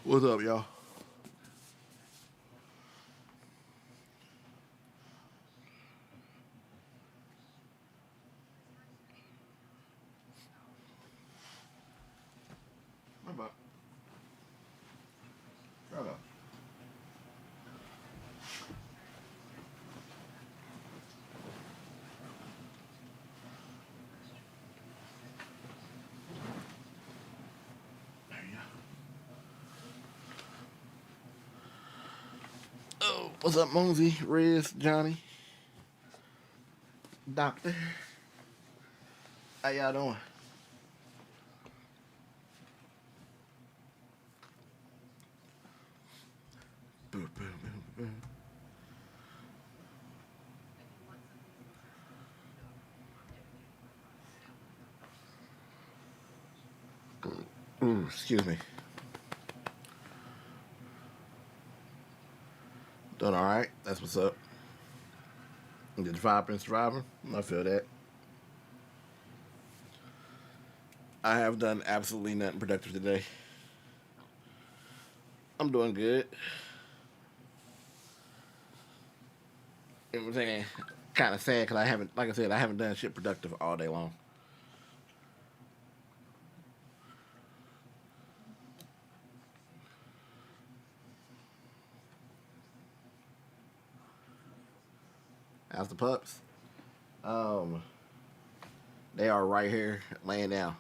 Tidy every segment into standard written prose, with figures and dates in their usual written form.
What's up, y'all? What about? Shut up. There you go. Oh, what's up, Mosey, Riz, Johnny, Doctor? How y'all doing? Boom, boom, boom, boom. Ooh, excuse me. Doing all right. That's what's up. Just vibing, surviving. I feel that. I have done absolutely nothing productive today. I'm doing good. Everything kind of sad because I haven't, like I said, I haven't done shit productive all day long. How's the pups? Um, they are right here laying down.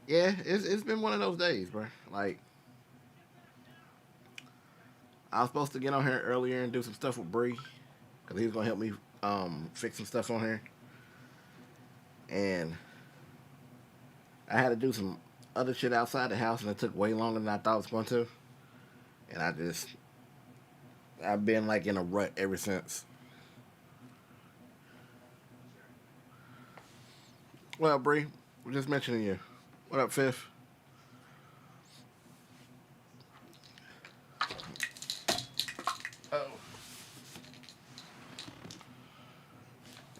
Yeah, it's been one of those days, bro. Like I was supposed to get on here earlier and do some stuff with Bree because he was gonna help me fix some stuff on here, and I had to do some other shit outside the house, and it took way longer than I thought it was going to. And I've been like in a rut ever since. Well, Bree, we're just mentioning you. What up, Fifth? Oh,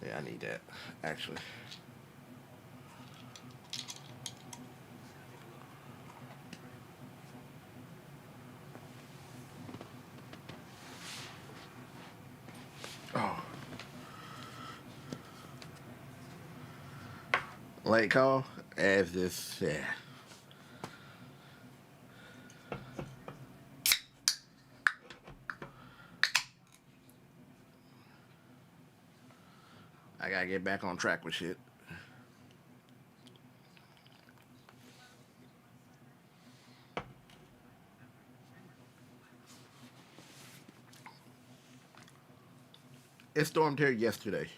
yeah, I need that actually. Oh, late call as this. Yeah, I gotta get back on track with shit. It stormed here yesterday.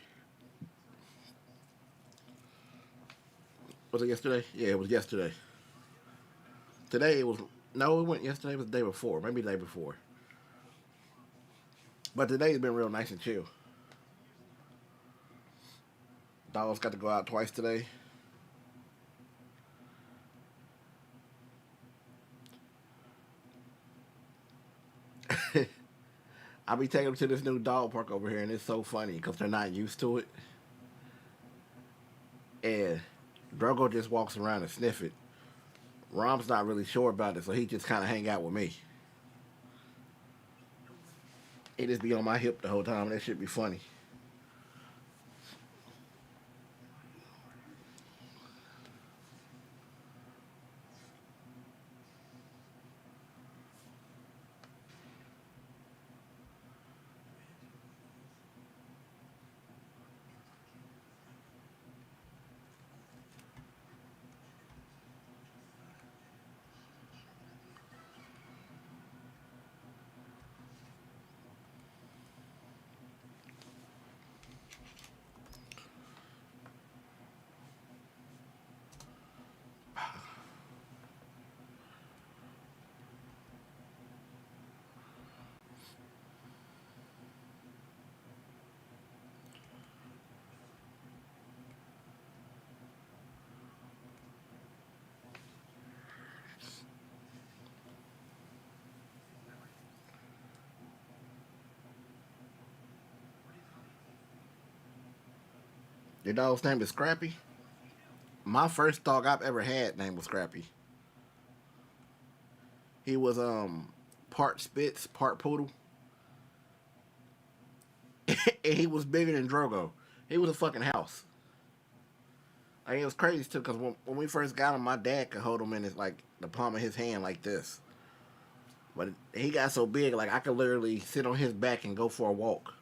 Was it yesterday? Yeah, it was yesterday. Today it was no, it went yesterday. It was the day before, maybe the day before. But today's been real nice and chill. Dogs got to go out twice today. I'll be taking them to this new dog park over here, and it's so funny because they're not used to it. And Drogo just walks around and sniff it. Rom's not really sure about it, so he just kind of hang out with me. He just be on my hip the whole time. That should be funny. Your dog's name is Scrappy? My first dog I've ever had name was Scrappy. He was part Spitz, part poodle. And he was bigger than Drogo. He was a fucking house. Like, it was crazy too, because when we first got him, my dad could hold him in his like the palm of his hand like this. But he got so big, like I could literally sit on his back and go for a walk.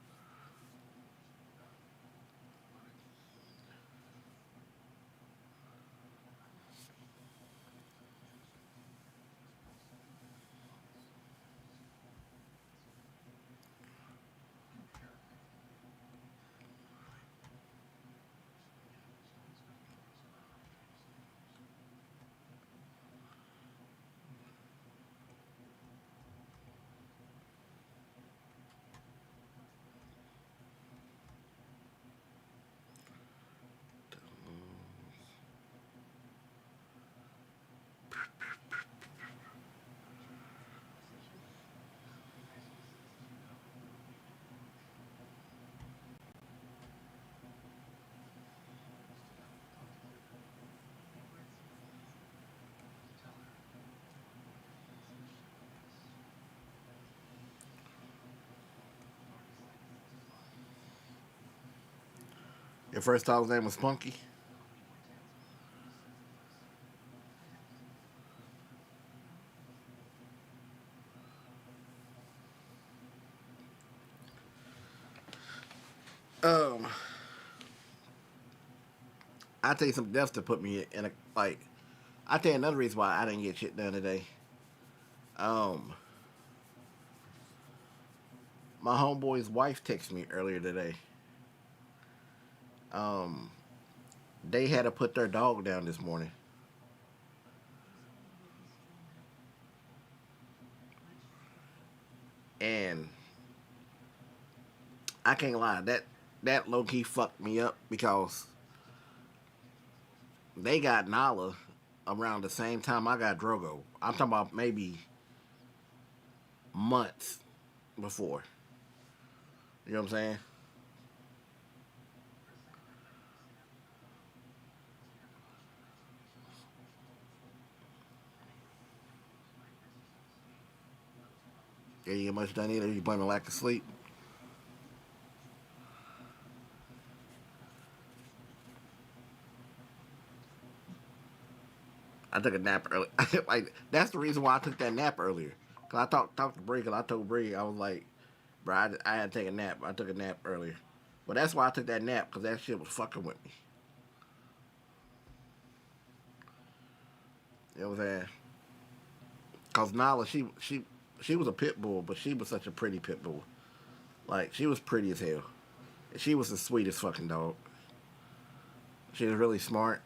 Your first dog's name was Spunky. Um, I tell you some deaths to put me in a like. I tell you another reason why I didn't get shit done today. Um, my homeboy's wife texted me earlier today. Um, they had to put their dog down this morning, and I can't lie, that low key fucked me up because they got Nala around the same time I got Drogo. I'm talking about maybe months before. You know what I'm saying? Yeah, you get much done either. You blame a lack of sleep. I took a nap early. Like that's the reason why I took that nap earlier. Cause I talked to Bree. Cause I told Bree I was like, bro, I had to take a nap. I took a nap earlier, but that's why I took that nap. Cause that shit was fucking with me. You know what I'm saying? Cause Nala, she was a pit bull, but she was such a pretty pit bull. Like she was pretty as hell. She was the sweetest fucking dog. She was really smart.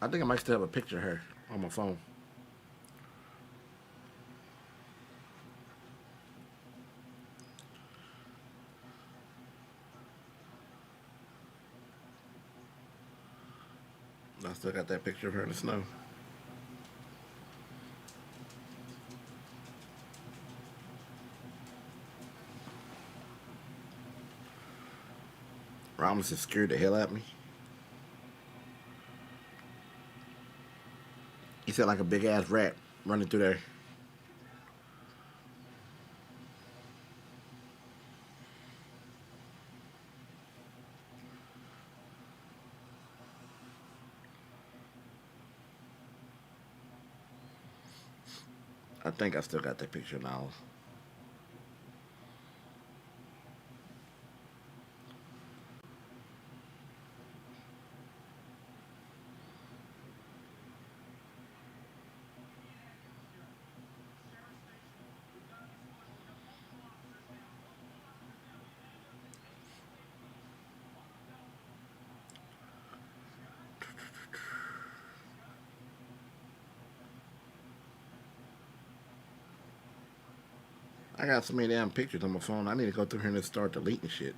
I think I might still have a picture of her on my phone. I still got that picture of her in the snow. Ramos just scared the hell out of me. He said like a big ass rat running through there. I think I still got that picture now. I got so many damn pictures on my phone. I need to go through here and start deleting shit.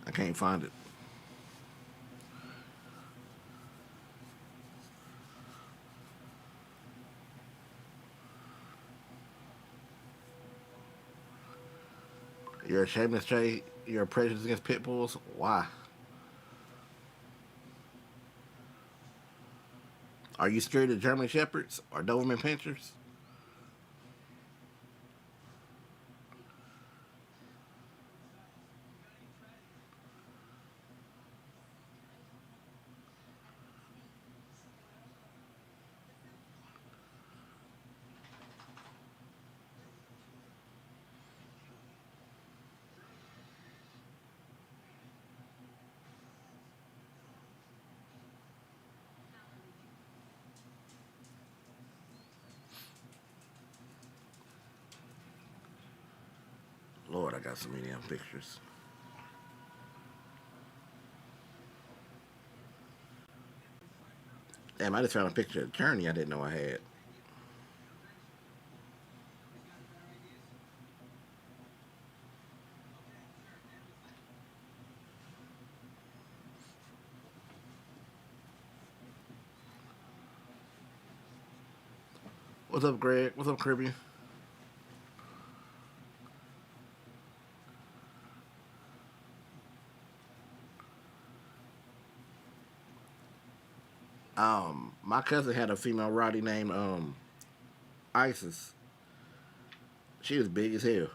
I can't find it. You're ashamed to say you're prejudiced against pit bulls? Why? Are you scared of German Shepherds or Doberman Pinschers? Lord, I got so many damn pictures. Damn, I just found a picture of Journey I didn't know I had. What's up, Greg? What's up, Caribbean? My cousin had a female Roddy named Isis. She was big as hell.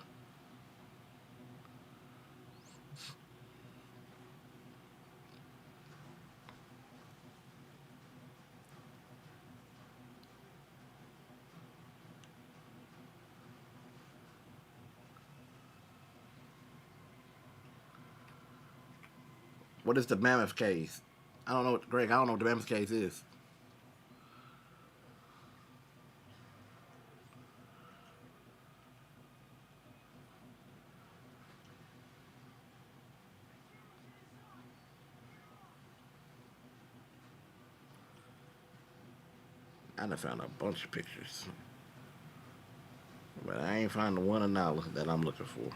What is the Mammoth case? I don't know, Greg. I don't know what the Mammoth case is. I done found a bunch of pictures, but I ain't find the one another that I'm looking for.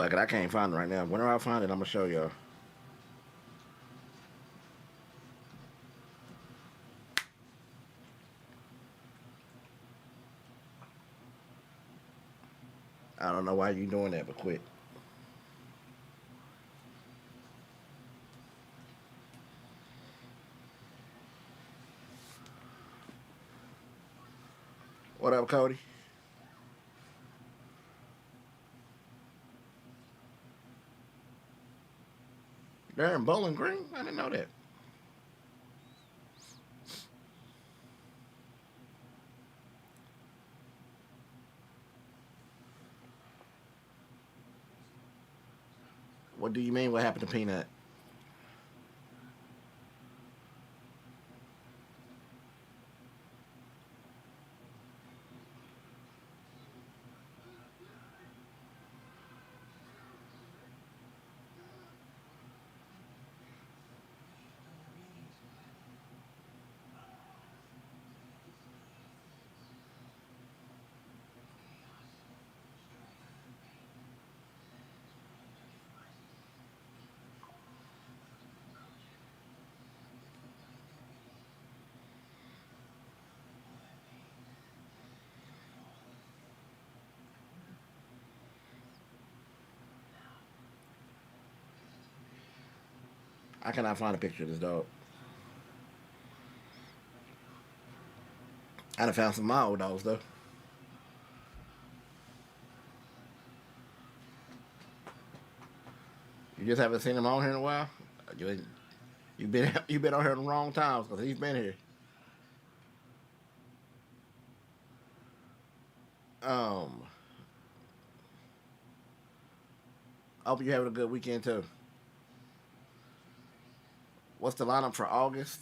Like I can't find it right now. Whenever I find it, I'm gonna show y'all. I don't know why you doing that, but quit. What up, Cody? They're in Bowling Green. I didn't know that. What do you mean? What happened to Peanut? I cannot find a picture of this dog. I done found some of my old dogs though. You just haven't seen him on here in a while. You you've been on here in the wrong times because he's been here. Um, I hope you're having a good weekend too. What's the lineup for August?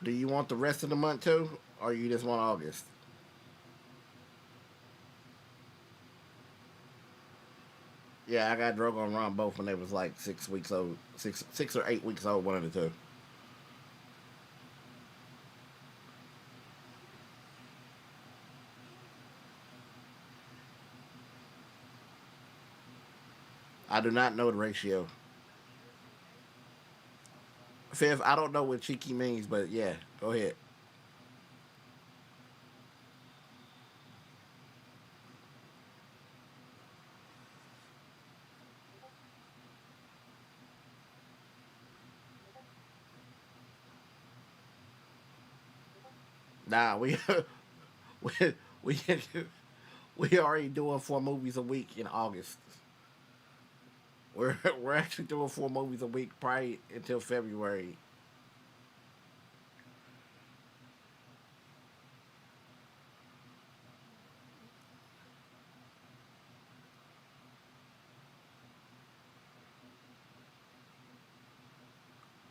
Do you want the rest of the month too, or you just want August? Yeah, I got Drogo and Ron both when they was like 6 weeks old, six or 8 weeks old, one of the two. I do not know the ratio. Fifth, I don't know what cheeky means, but yeah, go ahead. Nah, we we we already doing 4 movies a week in August. We're actually doing 4 movies a week, probably until February.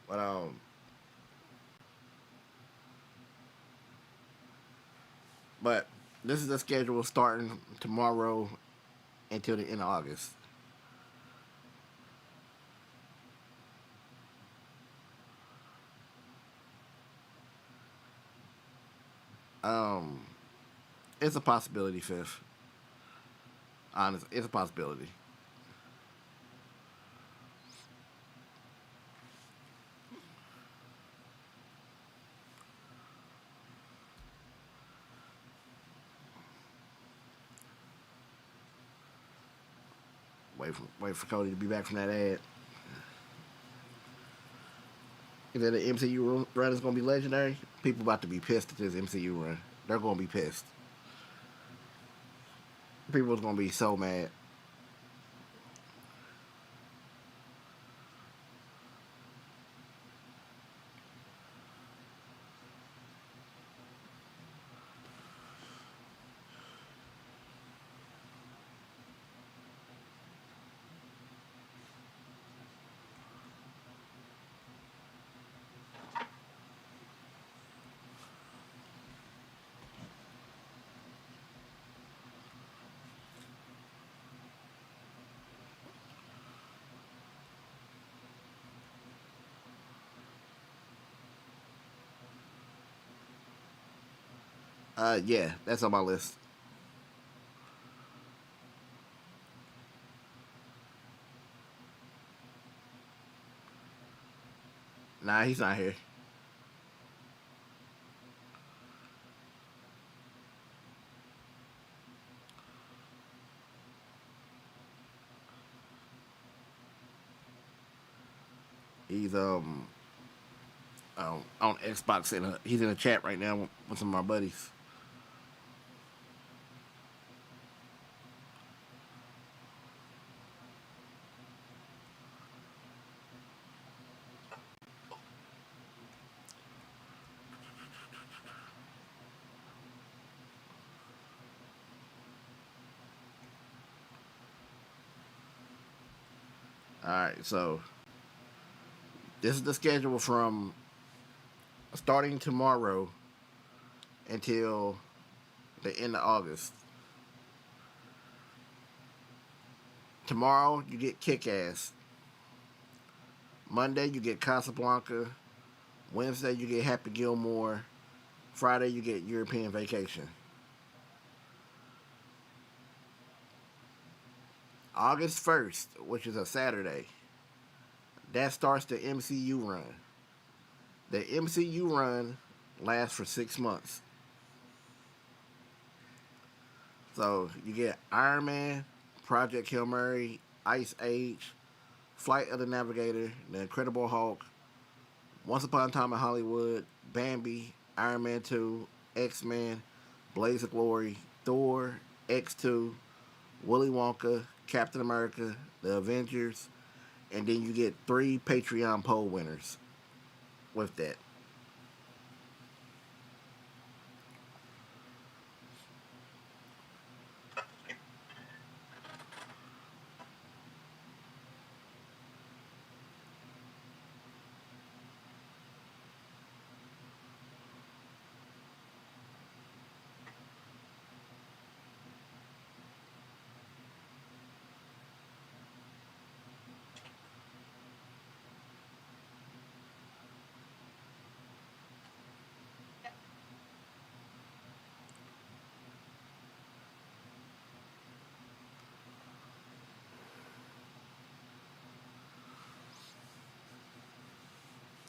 But but this is the schedule starting tomorrow until the end of August. Um, it's a possibility, Fifth. Honest, it's a possibility. Wait for Cody to be back from that ad. Is that the MCU run is gonna be legendary? People about to be pissed at this MCU run. They're gonna be pissed. People's gonna be so mad. Yeah, that's on my list. Nah, he's not here. He's on Xbox he's in a chat right now with some of my buddies. All right, so this is the schedule from starting tomorrow until the end of August. Tomorrow you get Kick Ass. Monday you get Casablanca. Wednesday you get Happy Gilmore. Friday you get European Vacation. August 1st, which is a Saturday, that starts the MCU run. The MCU run lasts for 6 months. So you get Iron Man, Project Hail Mary, Ice Age, Flight of the Navigator, The Incredible Hulk, Once Upon a Time in Hollywood, Bambi, Iron Man 2, X Men, Blaze of Glory, Thor, X2, Willy Wonka, Captain America, The Avengers, and then you get 3 Patreon poll winners with that.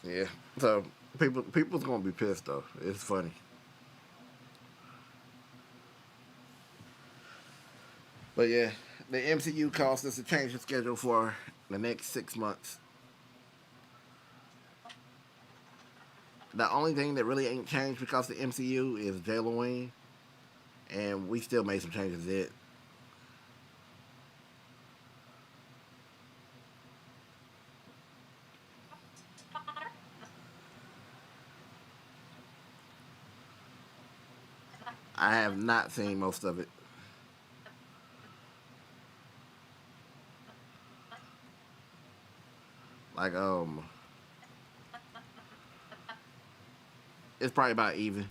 Yeah. So people's gonna be pissed though. It's funny. But yeah, the MCU caused us to change the schedule for the next 6 months. The only thing that really ain't changed because of the MCU is Halloween, and we still made some changes. It. I have not seen most of it. Like it's probably about even.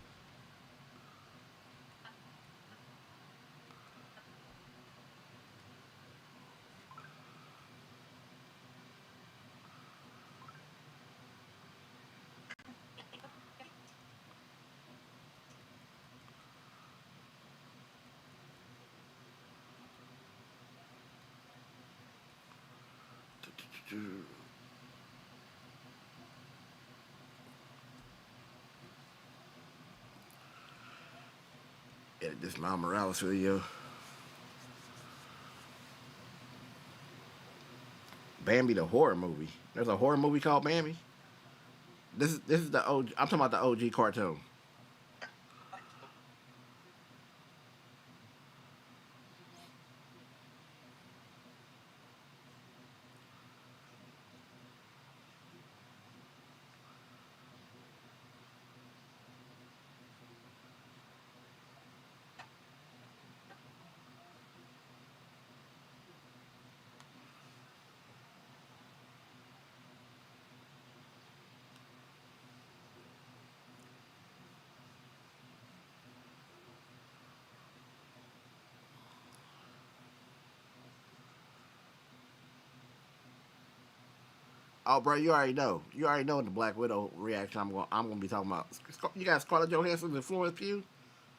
Edit this Miles Morales video. Bambi the horror movie. There's a horror movie called Bambi. This is the OG. I'm talking about the OG cartoon. Oh, bro, you already know. You already know the Black Widow reaction. I'm gonna be talking about. You got Scarlett Johansson's in Florence Pugh,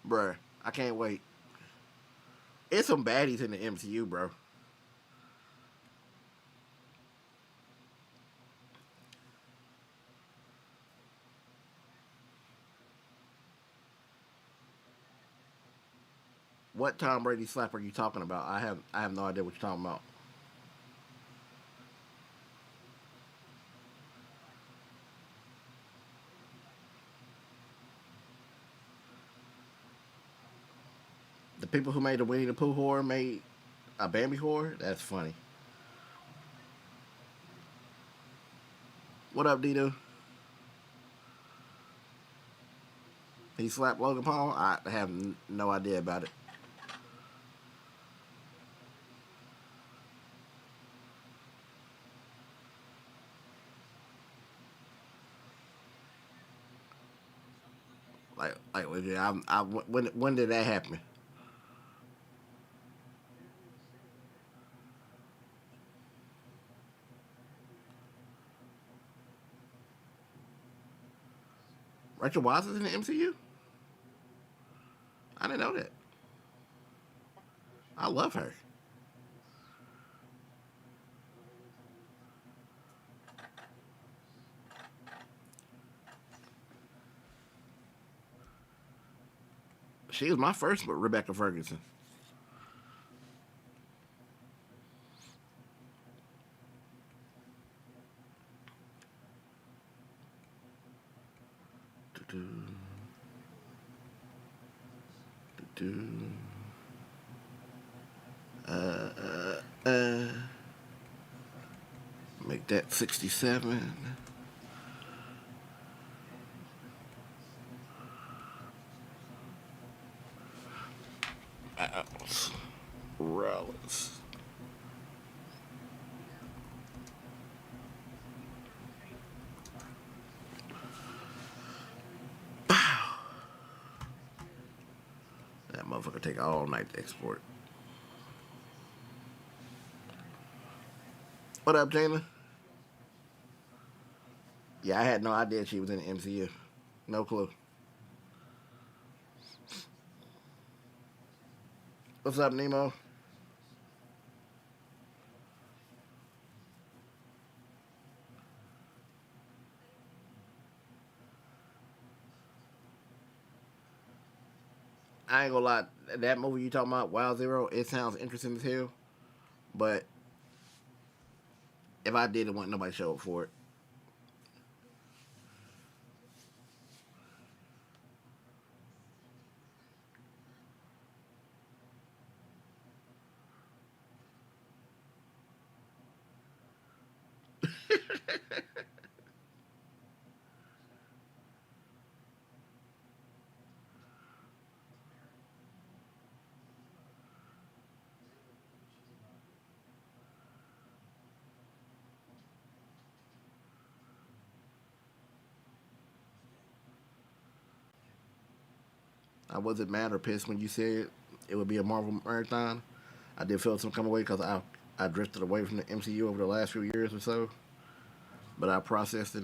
bro. I can't wait. It's some baddies in the MCU, bro. What Tom Brady slap are you talking about? I have no idea what you're talking about. The people who made the Winnie the Pooh horror made a Bambi horror. That's funny. What up, Dito? He slapped Logan Paul. I have no idea about it. Like legit. When did that happen? Rachel Weisz is in the MCU. I didn't know that. I love her. She was my first, but Rebecca Ferguson. that 67. Miles Morales. That motherfucker take all night to export. What up, Jana? Yeah, I had no idea she was in the MCU. No clue. What's up, Nemo? I ain't gonna lie. That movie you talking about, Wild Zero, it sounds interesting as hell. But if I did, it wouldn't nobody show up for it. I wasn't mad or pissed when you said it would be a Marvel marathon. I did feel some come away because I drifted away from the MCU over the last few years or so. But I processed it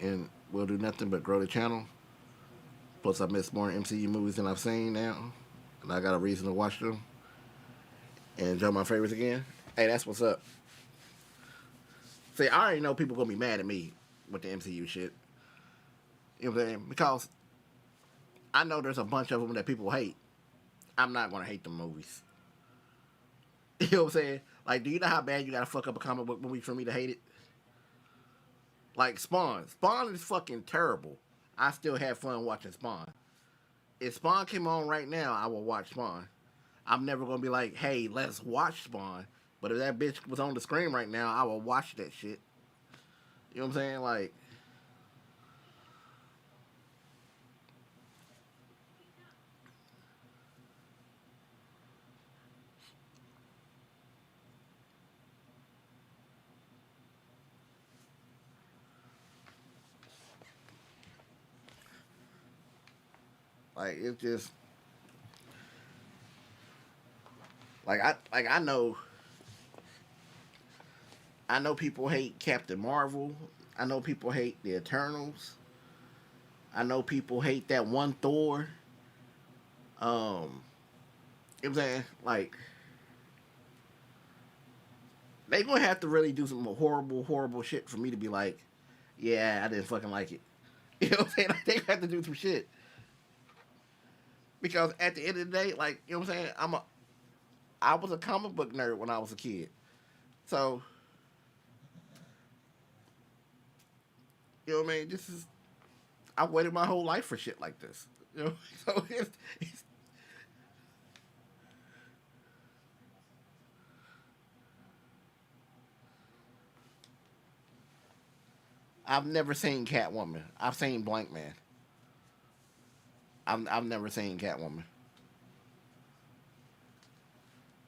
and will do nothing but grow the channel. Plus, I missed more MCU movies than I've seen now, and I got a reason to watch them and enjoy my favorites again. Hey, that's what's up. See, I already know people gonna be mad at me with the MCU shit. You know what I'm saying? Because I know there's a bunch of them that people hate. I'm not gonna hate the movies. You know what I'm saying? Like, do you know how bad you gotta fuck up a comic book movie for me to hate it? Like Spawn. Spawn is fucking terrible. I still have fun watching Spawn. If Spawn came on right now, I will watch Spawn. I'm never gonna be like, hey, let's watch Spawn. But if that bitch was on the screen right now, I will watch that shit. You know what I'm saying? Like it's just I know people hate Captain Marvel. I know people hate the Eternals. I know people hate that one Thor. You know what I'm saying? Like they gonna have to really do some horrible, horrible shit for me to be like, yeah, I didn't fucking like it. You know what I'm saying? Like, they have to do some shit because at the end of the day, like you know what I'm saying, I was a comic book nerd when I was a kid, so you know what I mean. This is I waited my whole life for shit like this. You know, so it's I've never seen Catwoman. I've seen Blank Man. I've never seen Catwoman.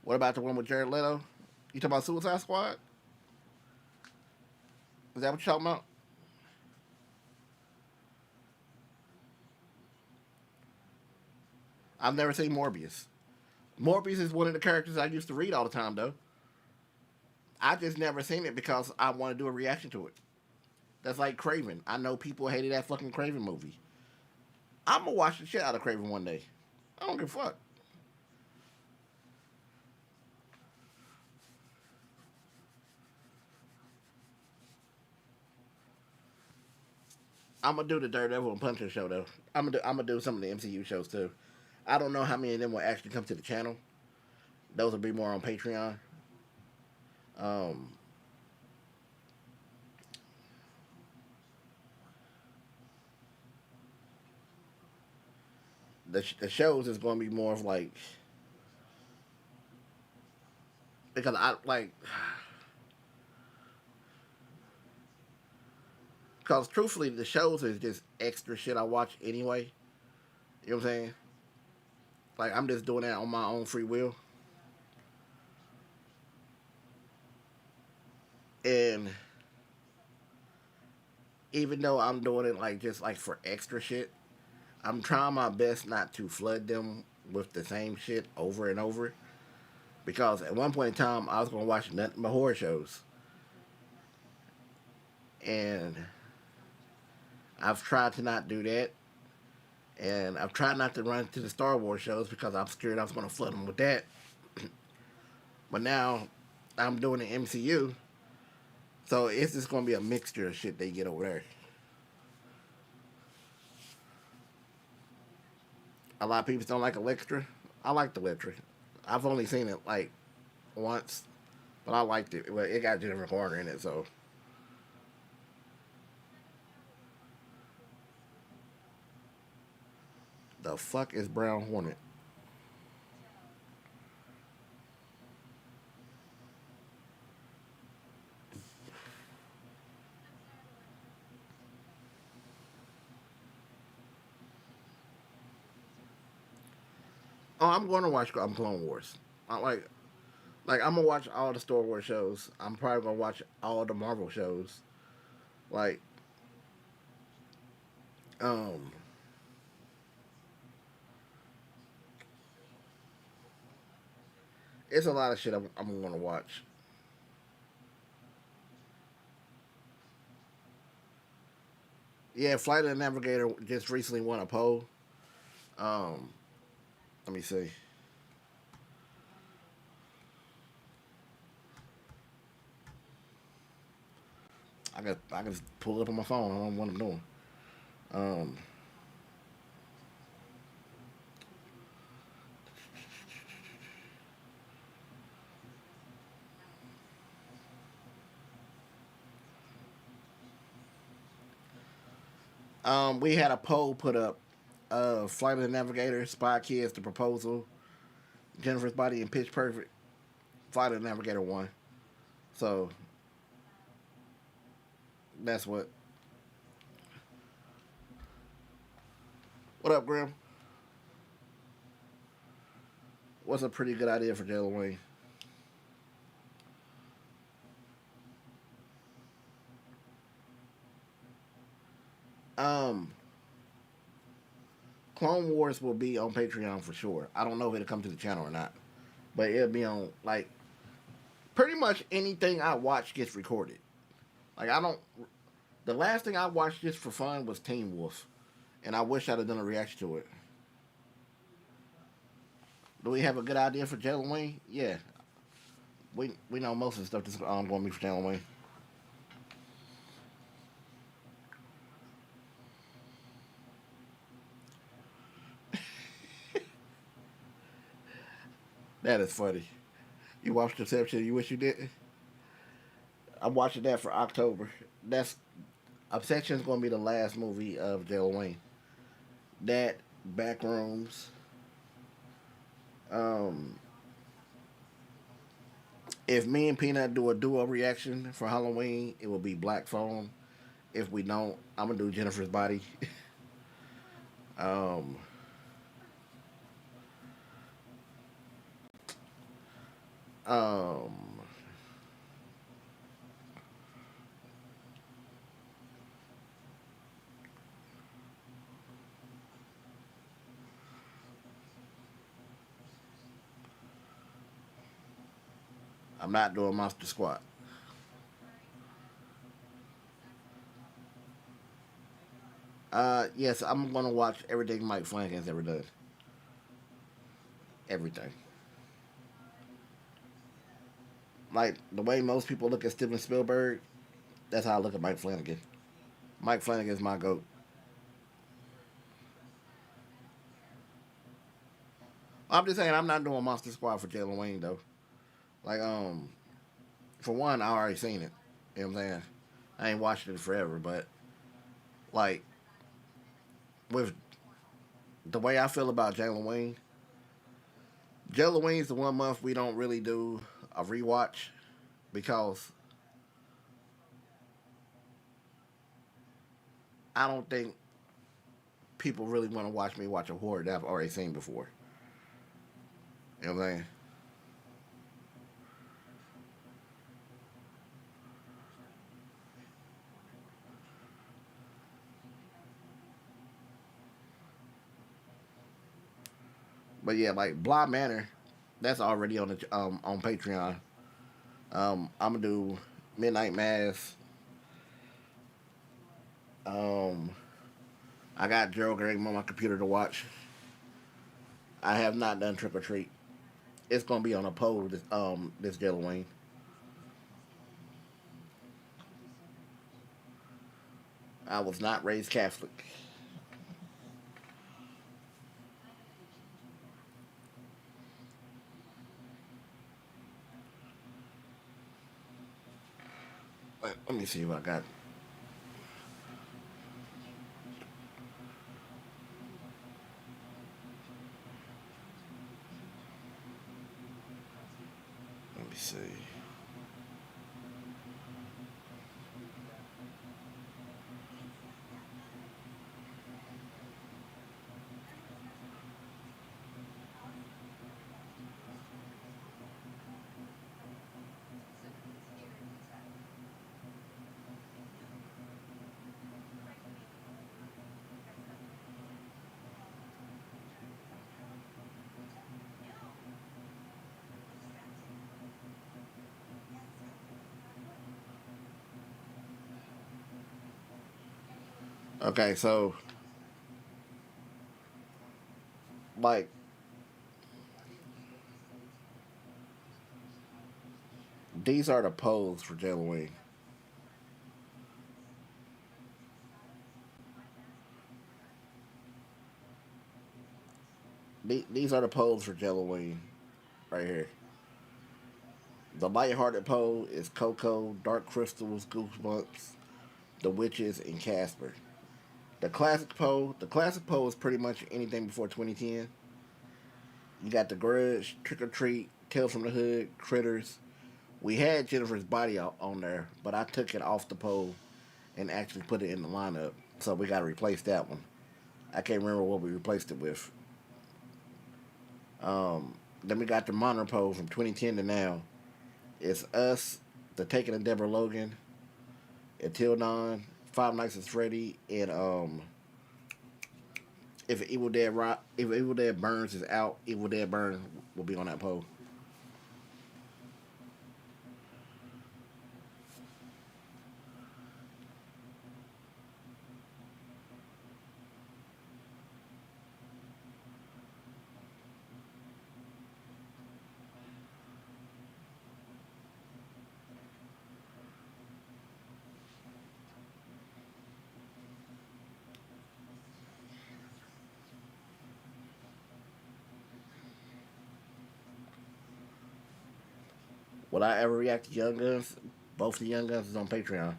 What about the one with Jared Leto? You talking about Suicide Squad? Is that what you're talking about? I've never seen Morbius. Morbius is one of the characters I used to read all the time, though. I just never seen it because I want to do a reaction to it. That's like Craven. I know people hated that fucking Craven movie. I'm gonna watch the shit out of Craven one day. I don't give a fuck. I'm gonna do the Daredevil and Punisher show though. I'm gonna do some of the MCU shows too. I don't know how many of them will actually come to the channel. Those will be more on Patreon. Um, the shows is going to be more of like because I like Because truthfully, the shows is just extra shit I watch anyway. You know what I'm saying? Like I'm just doing that on my own free will. And even though I'm doing it like just like for extra shit, I'm trying my best not to flood them with the same shit over and over. Because at one point in time, I was gonna watch nothing but horror shows, and I've tried to not do that. And I've tried not to run to the Star Wars shows because I'm scared I was gonna flood them with that. But now I'm doing the MCU, so it's just gonna be a mixture of shit they get over there. A lot of people don't like Electra. I liked Electra. I've only seen it like once, but I liked it. Well, it got Jennifer Garner in it, so the fuck is Brown Hornet? Oh, I'm going to watch Clone Wars. I like I'm gonna watch all the Star Wars shows. I'm probably gonna watch all the Marvel shows. Like um, it's a lot of shit I'm gonna watch. Yeah, Flight of the Navigator just recently won a poll. Um, let me see. I can just pull it up on my phone. I don't know what I'm doing. Um, we had a poll put up. Flight of the Navigator, Spy Kids, The Proposal, Jennifer's Body, and Pitch Perfect. Flight of the Navigator won. So that's what. What up, Grim? What's a pretty good idea for Jalen Wayne? Um, Clone Wars will be on Patreon for sure. I don't know if it'll come to the channel or not, but it'll be on like pretty much anything I watch gets recorded. Like I don't. The last thing I watched just for fun was Teen Wolf, and I wish I'd have done a reaction to it. Do we have a good idea for Jalen Wayne? Yeah, we know most of the stuff that's going to be for Jalen Wayne. That is funny. You watched Deception. You wish you didn't. I'm watching that for October. That's Obsession is going to be the last movie of Jalen Wayne. That Backrooms. Um, if me and Peanut do a duo reaction for Halloween, it will be Black Phone. If we don't, I'm gonna do Jennifer's Body. um, um, I'm not doing Monster Squad. Yes, I'm gonna watch everything Mike Flanagan's ever done. Everything. Like the way most people look at Steven Spielberg, that's how I look at Mike Flanagan. Mike Flanagan's my goat. I'm just saying I'm not doing Monster Squad for Jalen Wayne though. Like for one, I already seen it. You know what I'm saying? I ain't watched it forever, but like with the way I feel about Jalen Wayne's the 1 month we don't really do a rewatch because I don't think people really want to watch me watch a horror that I've already seen before. You know what I'm saying? But yeah, like Bly Manor, that's already on Patreon. I'm gonna do Midnight Mass. Um, I got Gerald Graham on my computer to watch. I have not done Trick or Treat. It's gonna be on a poll this Halloween. I was not raised Catholic. Let me see if I got. Let me see. Okay, so like these are the polls for Halloween. These are the polls for Halloween right here. The lighthearted poll is Coco, Dark Crystals, Goosebumps, The Witches, and Casper. The classic poll is pretty much anything before 2010. You got The Grudge, Trick or Treat, Tales from the Hood, Critters. We had Jennifer's Body on there, but I took it off the poll and actually put it in the lineup. So we got to replace that one. I can't remember what we replaced it with. Then we got the Monter poll from 2010 to now. It's Us, The Taking of Deborah Logan, Until Dawn, Five Nights at Freddy, and if Evil Dead Burns is out, Evil Dead Burns will be on that poll. Would I ever react to Young Guns? Both the Young Guns is on Patreon.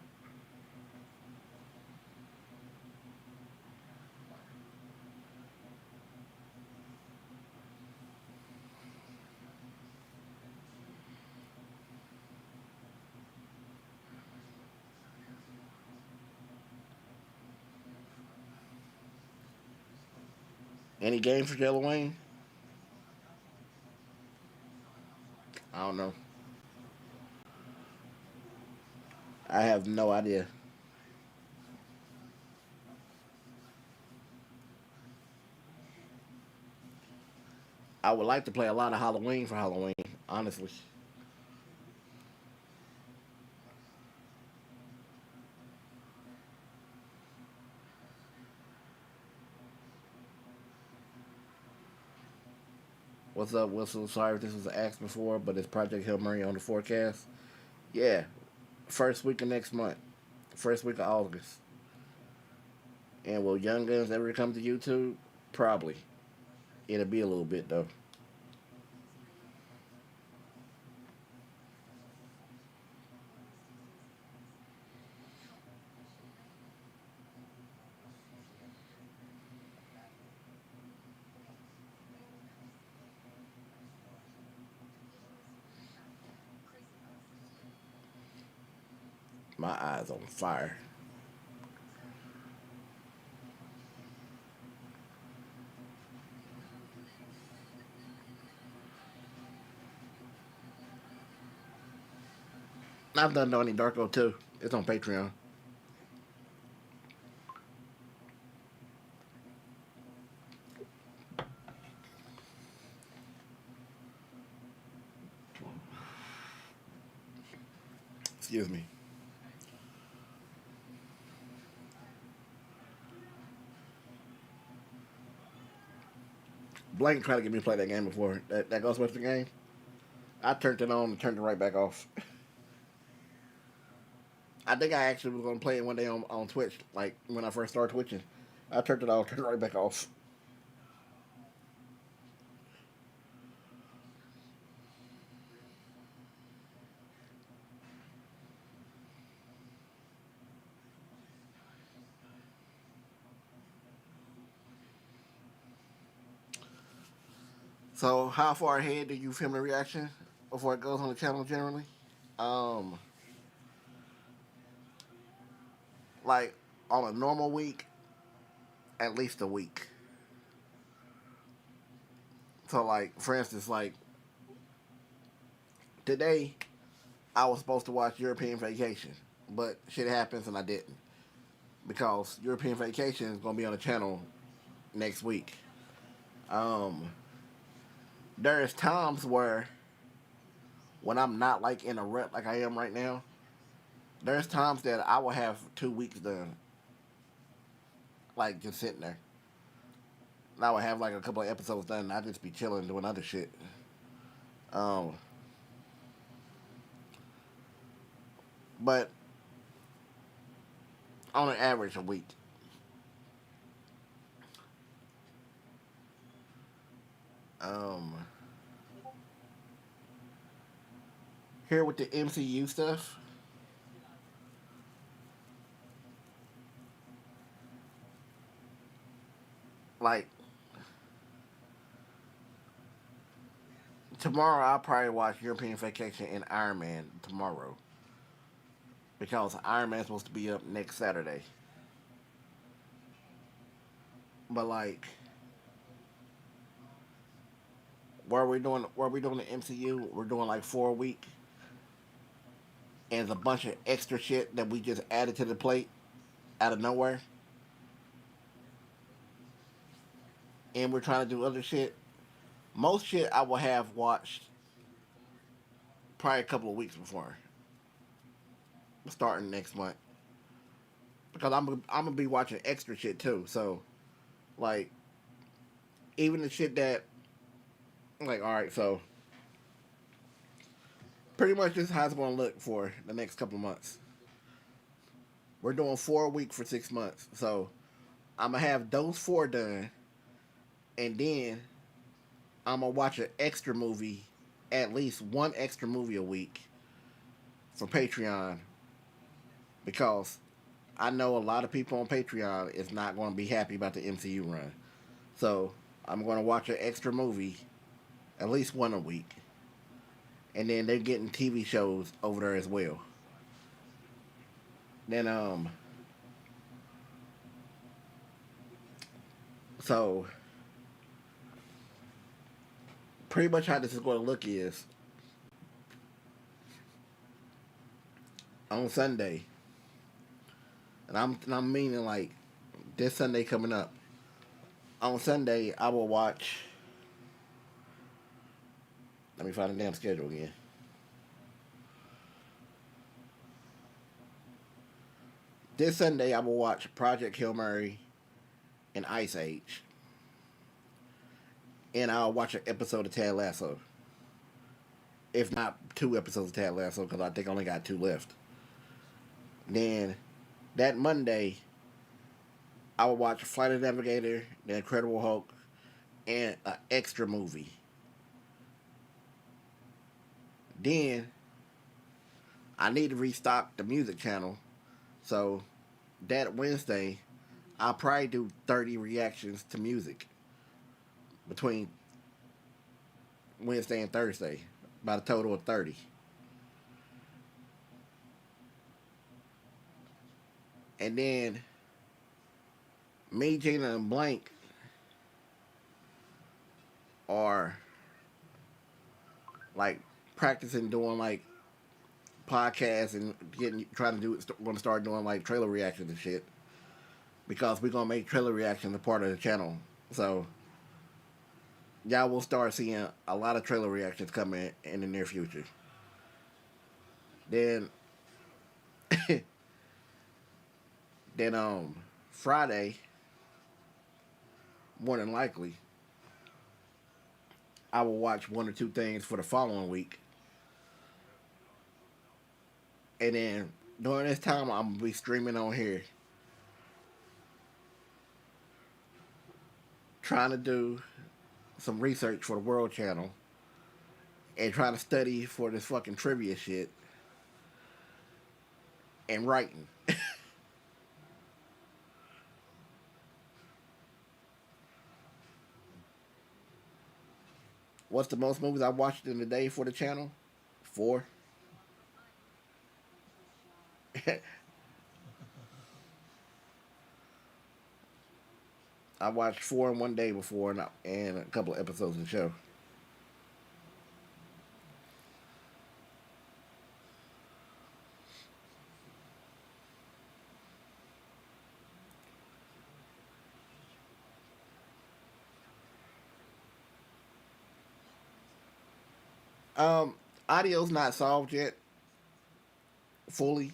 Any games for Halloween? I don't know. I have no idea. I would like to play a lot of Halloween for Halloween, honestly. What's up, Whistle? Sorry if this was asked before, but it's Project Hail Mary on the forecast. Yeah, first week of next month, first week of August. And will Young Guns ever come to YouTube? Probably. It'll be a little bit though. My eyes on fire. I've done Donnie Darko too. It's on Patreon. Excuse me. Blank tried to get me to play that game before. That Ghostbuster game. I turned it on and turned it right back off. I think I actually was going to play it one day on Twitch, like when I first started twitching. I turned it off, turned it right back off. So, how far ahead do you film the reaction before it goes on the channel generally? Um, like on a normal week, at least a week. So, like for instance, like today, I was supposed to watch European Vacation, but shit happens and I didn't because European Vacation is gonna be on the channel next week. Um, there's times where when I'm not like in a rut like I am right now, there's times that I will have 2 weeks done, like just sitting there. And I would have like a couple of episodes done, and I'd just be chilling doing other shit. Um, but on an average, a week. Um, here with the MCU stuff, like tomorrow, I'll probably watch European Vacation and Iron Man tomorrow because Iron Man's supposed to be up next Saturday. But like, where we doing the MCU, we're doing like 4 a week, and it's a bunch of extra shit that we just added to the plate out of nowhere, and we're trying to do other shit. Most shit I will have watched probably a couple of weeks before starting next month because I'm gonna be watching extra shit too. So like even the shit that like all right, so pretty much this is how it's gonna look for the next couple of months. We're doing 4 a week for 6 months, so I'm gonna have those four done, and then I'm gonna watch an extra movie, at least one extra movie a week for Patreon because I know a lot of people on Patreon is not going to be happy about the MCU run. So I'm going to watch an extra movie, at least one a week, and then they're getting TV shows over there as well. Then so pretty much how this is going to look is on Sunday, and I'm meaning like this Sunday coming up. On Sunday, I will watch. Let me find the damn schedule again. This Sunday, I will watch Project Hail Mary and Ice Age, and I'll watch an episode of Ted Lasso. If not 2 episodes of Ted Lasso, because I think I only got two left. Then that Monday, I will watch Flight of the Navigator, The Incredible Hulk, and an extra movie. Then I need to restock the music channel, so that Wednesday, I'll probably do 30 reactions to music between Wednesday and Thursday, about a total of 30. And then me, Gina, and Blank are like practicing doing like podcasts and getting trying to do it. Going to start doing like trailer reactions and shit because we're gonna make trailer reactions a part of the channel. So y'all will start seeing a lot of trailer reactions coming in the near future. Then, then Friday, more than likely, I will watch one or two things for the following week, and then during this time I'm gonna be streaming on here, trying to do some research for the World Channel and trying to study for this fucking trivia shit and writing. What's the most movies I watched in a day for the channel? Four. I watched four in one day before, and a couple of episodes of the show. Um, Audio's not solved yet fully,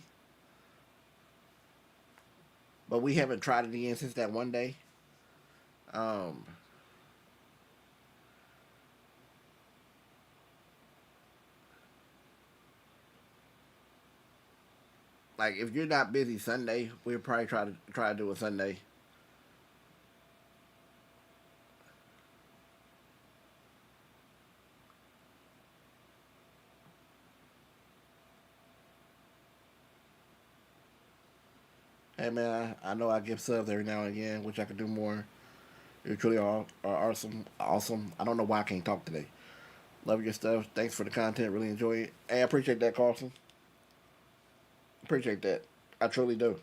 but we haven't tried it again since that one day. Um, like if you're not busy Sunday, we'll probably try to do a Sunday. Hey man, I know I give subs every now and again, which I could do more. You truly are awesome, awesome. I don't know why I can't talk today. Love your stuff. Thanks for the content. Really enjoy it. Hey, I appreciate that, Carlson. Appreciate that. I truly do.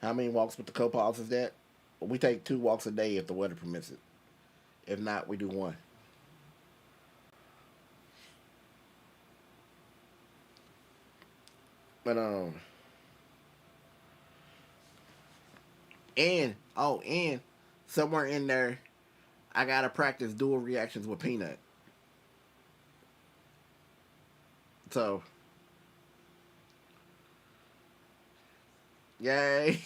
How many walks with the co-pilots is that? We take 2 walks a day if the weather permits it. If not, we do one. But and somewhere in there, I gotta practice dual reactions with Peanut. So, yay!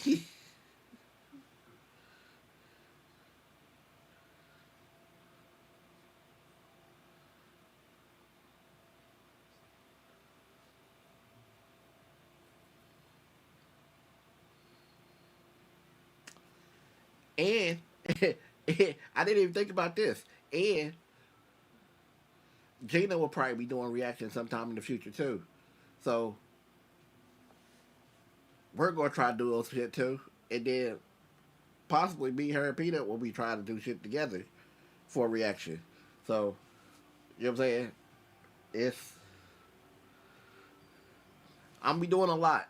And I didn't even think about this. And Gina will probably be doing reactions sometime in the future too. So we're gonna try to do those shit too, and then possibly me, her, and Peanut will be trying to do shit together for a reaction. So you know what I'm saying? It's I'm gonna be doing a lot.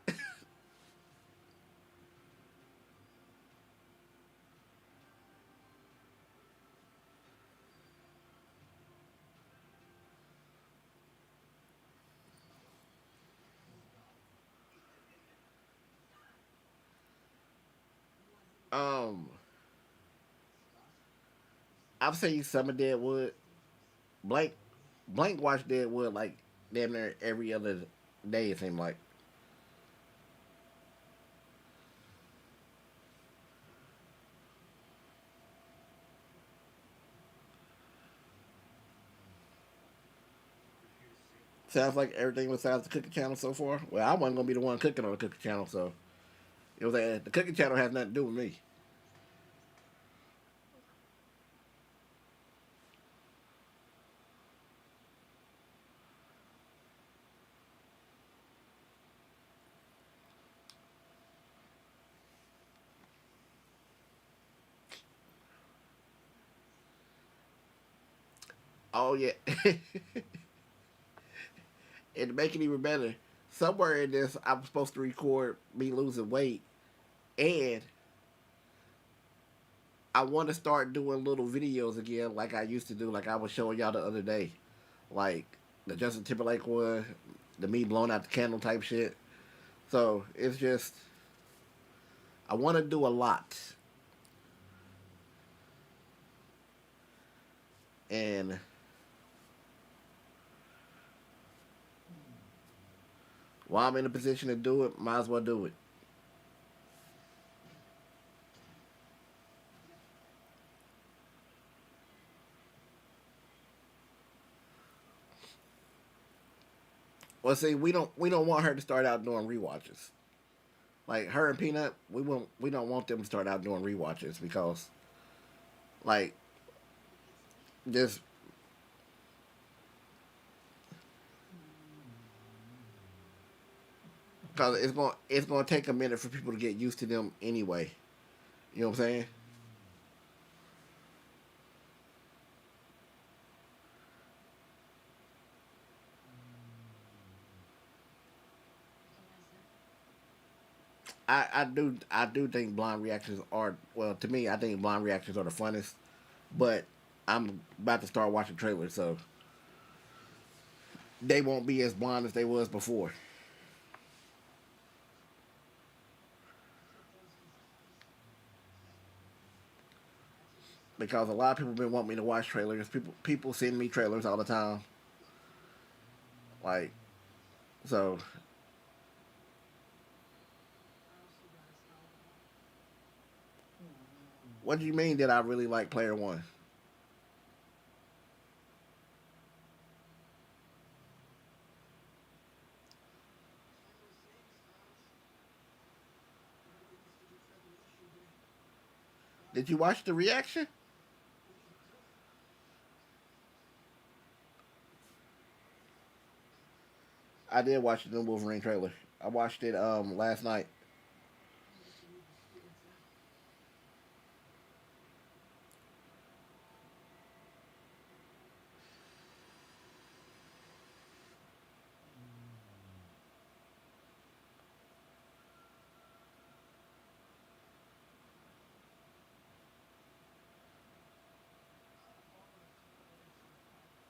um, I've seen some of Deadwood. Blank, Blank watched Deadwood like damn near every other day. It seemed like. Sounds like everything besides the cooking channel so far. Well, I wasn't gonna be the one cooking on the cooking channel, so it was the cooking channel has nothing to do with me. Oh yeah, and to make it even better, somewhere in this, I'm supposed to record me losing weight, and I want to start doing little videos again, like I used to do, like I was showing y'all the other day, like the Justin Timberlake one, the me blowing out the candle type shit. So it's just I want to do a lot, and while I'm in a position to do it, might as well do it. Well, see, we don't want her to start out doing rewatches. Like her and Peanut, we don't want them to start out doing rewatches because like just because it's gonna take a minute for people to get used to them anyway. You know what I'm saying? I do think blind reactions are well to me. I think blind reactions are the funnest, but I'm about to start watching trailers, so they won't be as blind as they was before. Because a lot of people been wanting me to watch trailers. People send me trailers all the time. Like so, what do you mean that I really like Player One? Did you watch the reaction? I did watch the new Wolverine trailer. I watched it last night.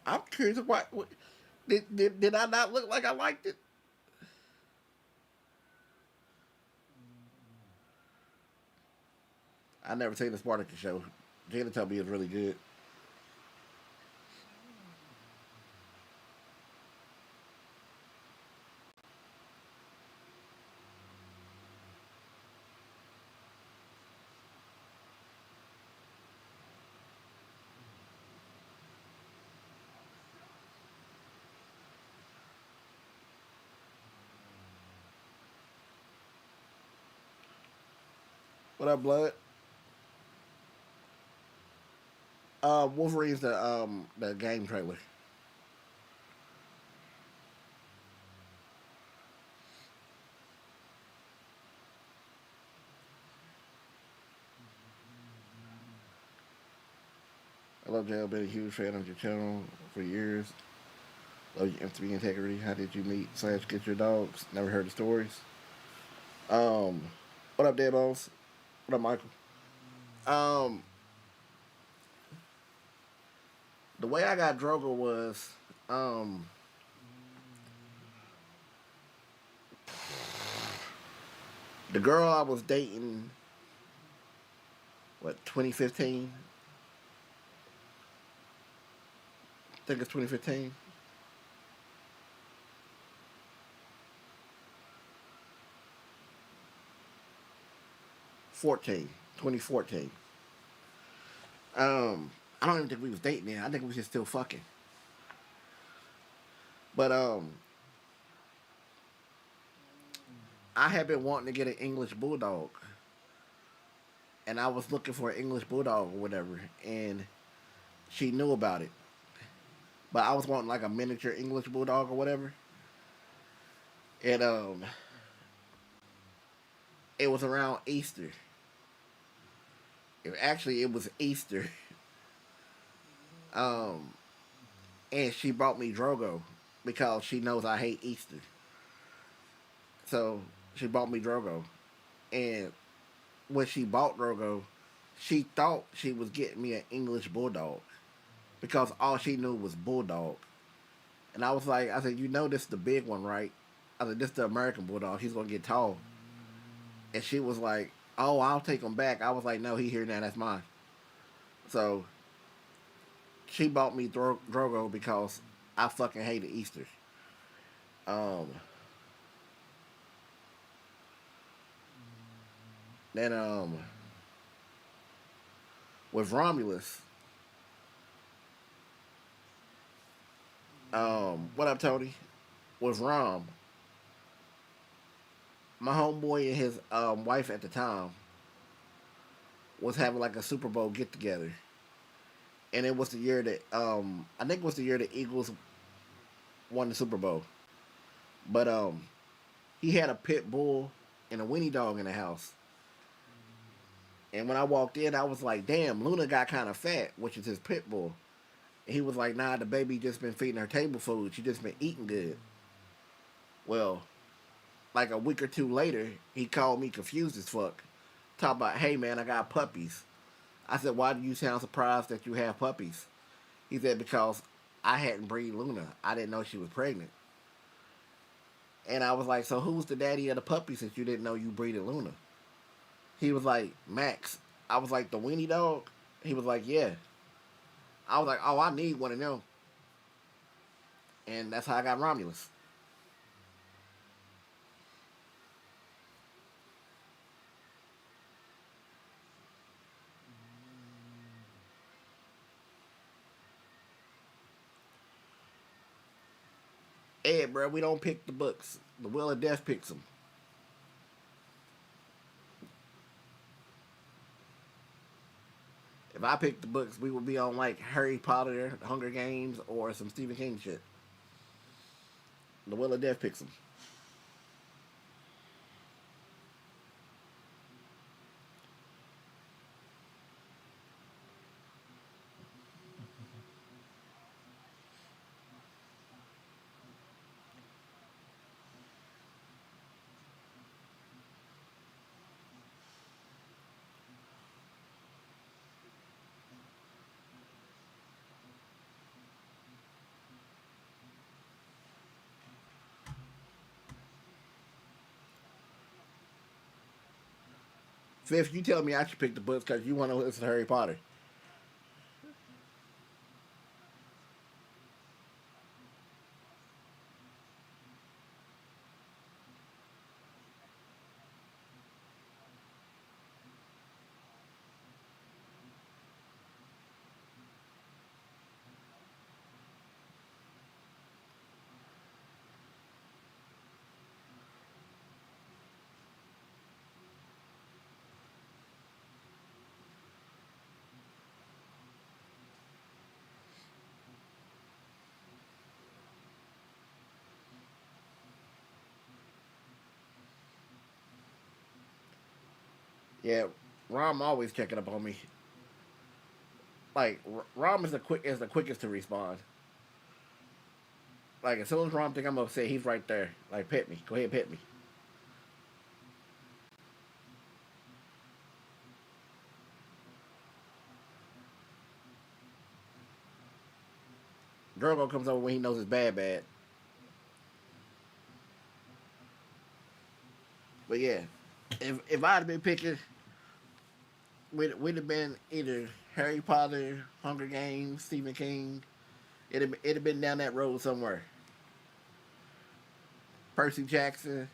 I'm curious what did I not look like I liked it? I never seen the Spartacus show. Jada told me it's really good. What up, Blood? Wolverine's the game trailer. I love JL. Been a huge fan of your channel for years. Love your empathy integrity. How did you meet slash get your dogs? Never heard the stories. Um, what up, Dead Bones? What up, Michael? Um, the way I got Drogo was um the girl I was dating. What 2015? I think it's 2015. 14. 2014. I don't even think we was dating then. I think we was just still fucking. But I had been wanting to get an English bulldog, and I was looking for an English bulldog or whatever, and she knew about it. But I was wanting like a miniature English bulldog or whatever, and it was around Easter. Actually, it was Easter, um, and she brought me Drogo because she knows I hate Easter. So she bought me Drogo, and when she bought Drogo, she thought she was getting me an English bulldog because all she knew was bulldog. And I was like, I said, you know, this is the big one, right? I said, this is the American bulldog. He's gonna get tall. And she was like, oh, I'll take him back. I was like, no, he here now. That's mine. So she bought me Drogo because I fucking hated Easter. Um, then with Romulus, what up, Tony? With Rom, my homeboy and his wife at the time was having like a Super Bowl get together, and it was the year that I think it was the year the Eagles won the Super Bowl. But he had a pit bull and a Winnie dog in the house. And when I walked in, I was like, "Damn, Luna got kind of fat," which is his pit bull. And he was like, "Nah, the baby just been feeding her table food. She just been eating good." Well, like a week or two later, he called me confused as fuck. Talk about, "Hey man, I got puppies." I said, "Why do you sound surprised that you have puppies?" He said, "Because I hadn't breed Luna. I didn't know she was pregnant." And I was like, "So who's the daddy of the puppies since you didn't know you breeded Luna?" He was like, "Max." I was like, "The weenie dog?" He was like, "Yeah." I was like, "Oh, I need one of them." And that's how I got Romulus. Ed, bro, we don't pick the books. The Will of Death picks them. If I picked the books, we would be on like Harry Potter, Hunger Games, or some Stephen King shit. The Will of Death picks them. Fifth, you tell me I should pick the books because you want to listen to Harry Potter. Yeah, Rom always checking up on me. Like Rom is the quickest to respond. Like as soon as Rom think I'm upset, he's right there. Like pet me. Go ahead, pet me. Drogo comes over when he knows it's bad. But yeah, if I'd have been picking, we'd have been either Harry Potter, Hunger Games, Stephen King. It'd have been down that road somewhere. Percy Jackson.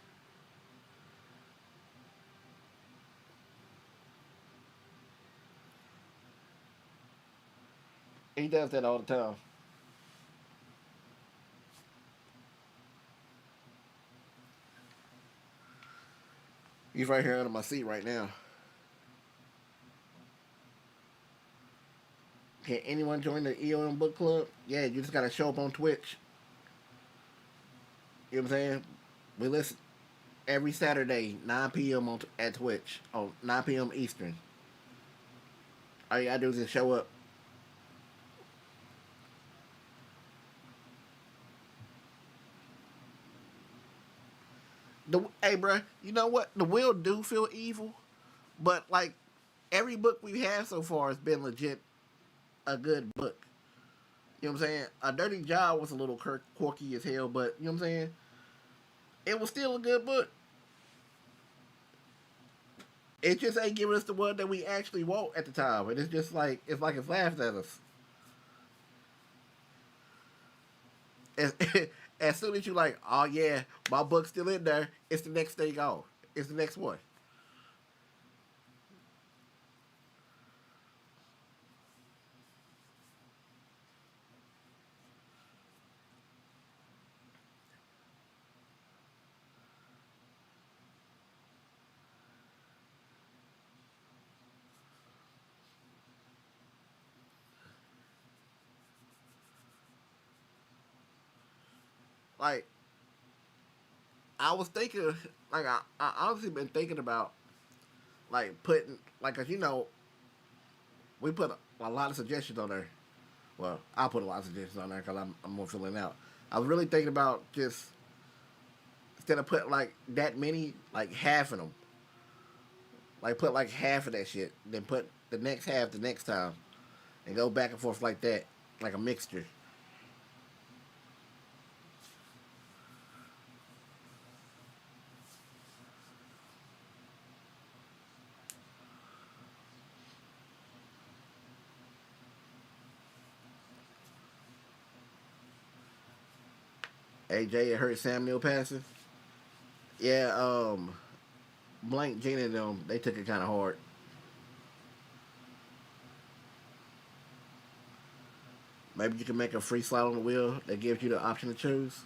He does that all the time. He's right here under my seat right now. Can anyone join the EOM book club? Yeah, you just gotta show up on Twitch. You know what I'm saying? We listen every Saturday, 9 p.m. at Twitch on 9 p.m. Eastern. All you gotta do is just show up. Hey, bro, you know what? The will do feel evil, but like every book we have so far has been legit a good book. You know what I'm saying? A Dirty Job was a little quirky as hell, but you know what I'm saying? It was still a good book. It just ain't giving us the one that we actually want at the time, and it's just like it's laughed at us. As, as soon as you like, oh yeah, my book's still in there, it's the next thing on. It's the next one. Like I was thinking, like I honestly been thinking about like putting like, cause you know we put a lot of suggestions on there. Well, I put a lot of suggestions on there because I'm more filling out. I was really thinking about just instead of putting like that many, like half of them, like put like half of that shit, then put the next half the next time, and go back and forth like that, like a mixture. AJ heard Sam Neill passing. Yeah, Blank Gina and them, they took it kind of hard. Maybe you can make a free slot on the wheel that gives you the option to choose.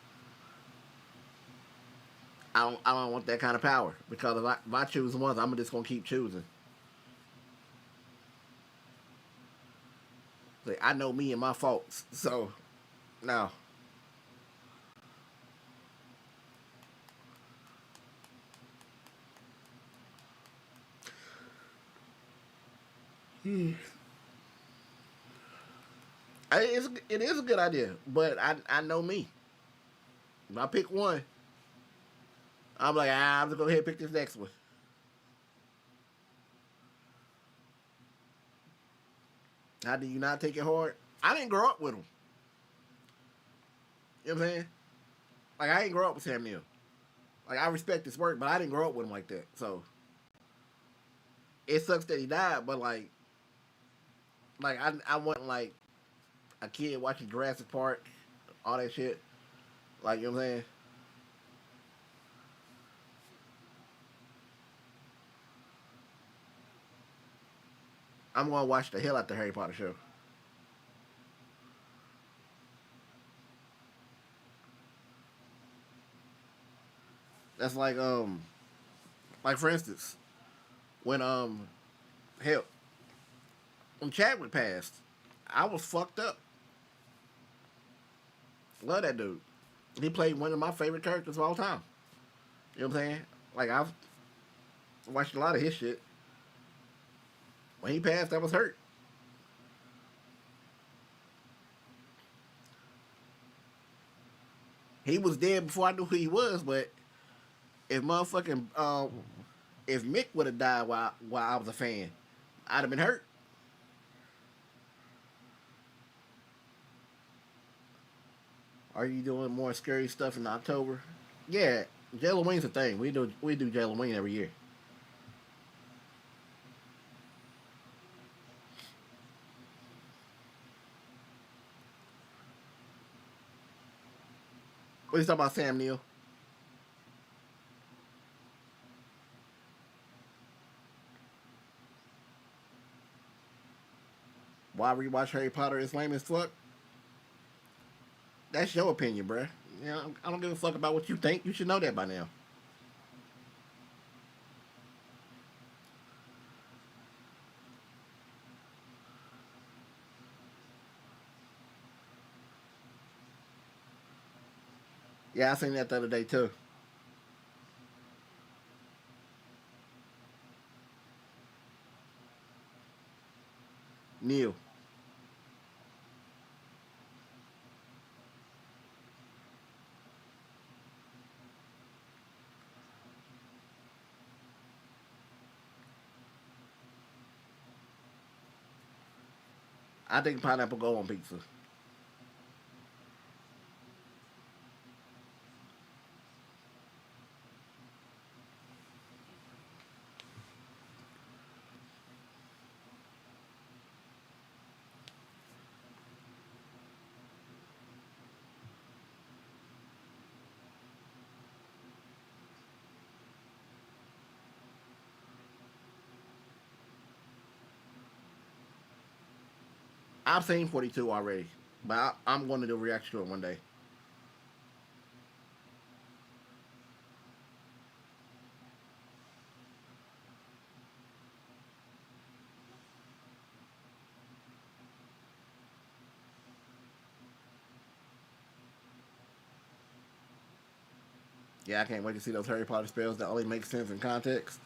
I don't want that kind of power because if I choose once, I'm just gonna keep choosing. Like, I know me and my faults, so no. It is a good idea, but I know me. If I pick one, I'm like, I'm just gonna go ahead and pick this next one. How do you not take it hard? I didn't grow up with him. You know what I'm saying? Like I didn't grow up with Sam Neill. Like I respect his work, but I didn't grow up with him like that. So it sucks that he died, but like I wasn't like a kid watching Jurassic Park, all that shit. Like you know what I'm saying? I'm gonna watch the hell out the Harry Potter show. That's like for instance, when hell when Chadwick passed, I was fucked up. Love that dude. He played one of my favorite characters of all time. You know what I'm saying? Like I've watched a lot of his shit. When he passed, I was hurt. He was dead before I knew who he was, but if motherfucking if Mick would have died while I was a fan, I'd have been hurt. Are you doing more scary stuff in October? Yeah, Halloween's a thing. We do Halloween every year. What you talking about, Sam Neill? Why rewatch Harry Potter is lame as fuck? That's your opinion, bruh. You know, I don't give a fuck about what you think. You should know that by now. Yeah, I seen that the other day too. Neil. I think pineapple go on pizza. I've seen 42 already, but I'm going to do a reaction to it one day. Yeah, I can't wait to see those Harry Potter spells that only make sense in context.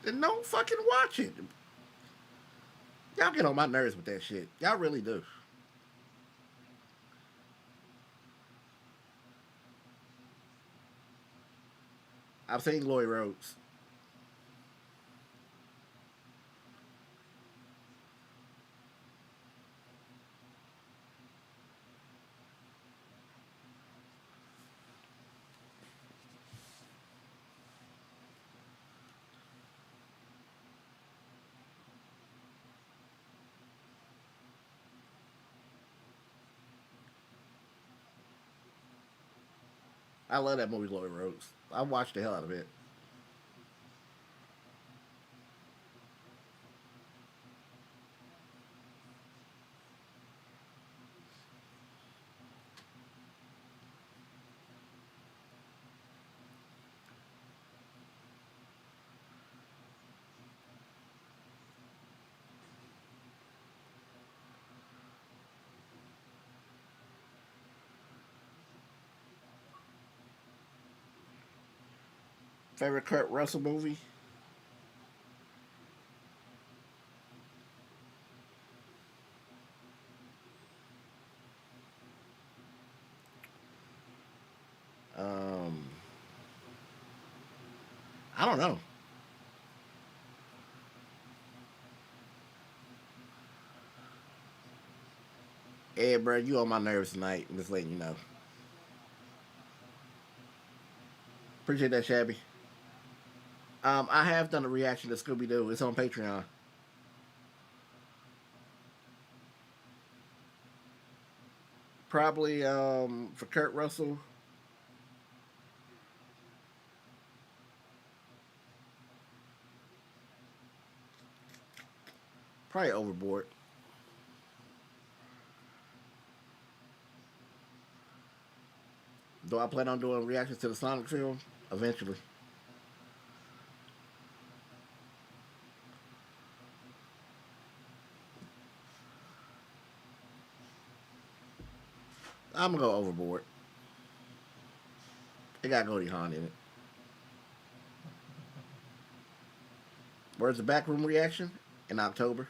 Then don't fucking watch it. Y'all get on my nerves with that shit. Y'all really do. I've seen Lloyd Rhodes. I love that movie, Lloyd Rhodes. I watched the hell out of it. Favorite Kurt Russell movie? Um, I don't know. Ed, bro, you on my nerves tonight. I'm just letting you know. Appreciate that, Shabby. I have done a reaction to Scooby Doo. It's on Patreon. Probably for Kurt Russell, probably Overboard. Do I plan on doing reactions to the Sonic film? Eventually. I'm gonna go Overboard. It got Goldie Hawn in it. Where's the backroom reaction? In October.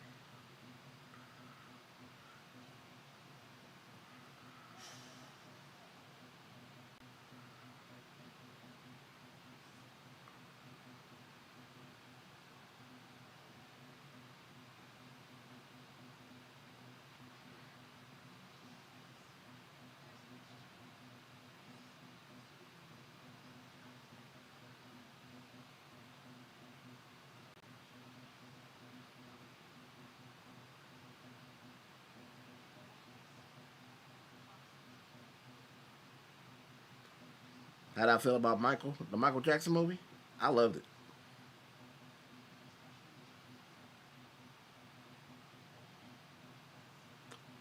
How'd I feel about Michael? The Michael Jackson movie? I loved it.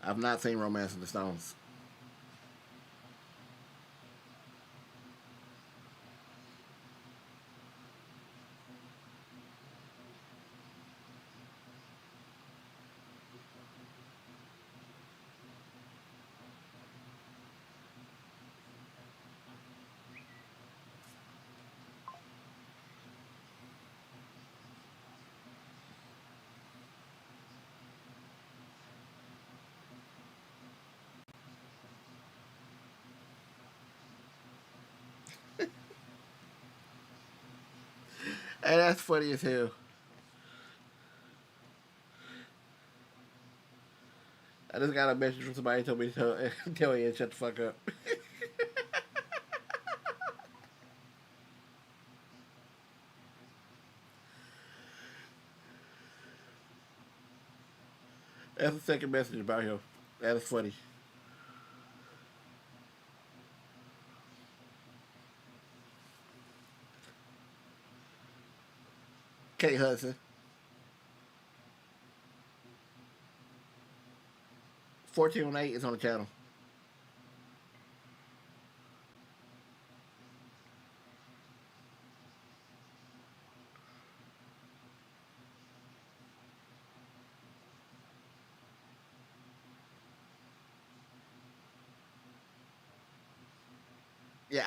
I've not seen Romance of the Stones. Hey, that's funny as hell. I just got a message from somebody told me to tell you to shut the fuck up. That's the second message about him. That is funny. Kate Hudson. 14 on 8 is on the channel. Yeah,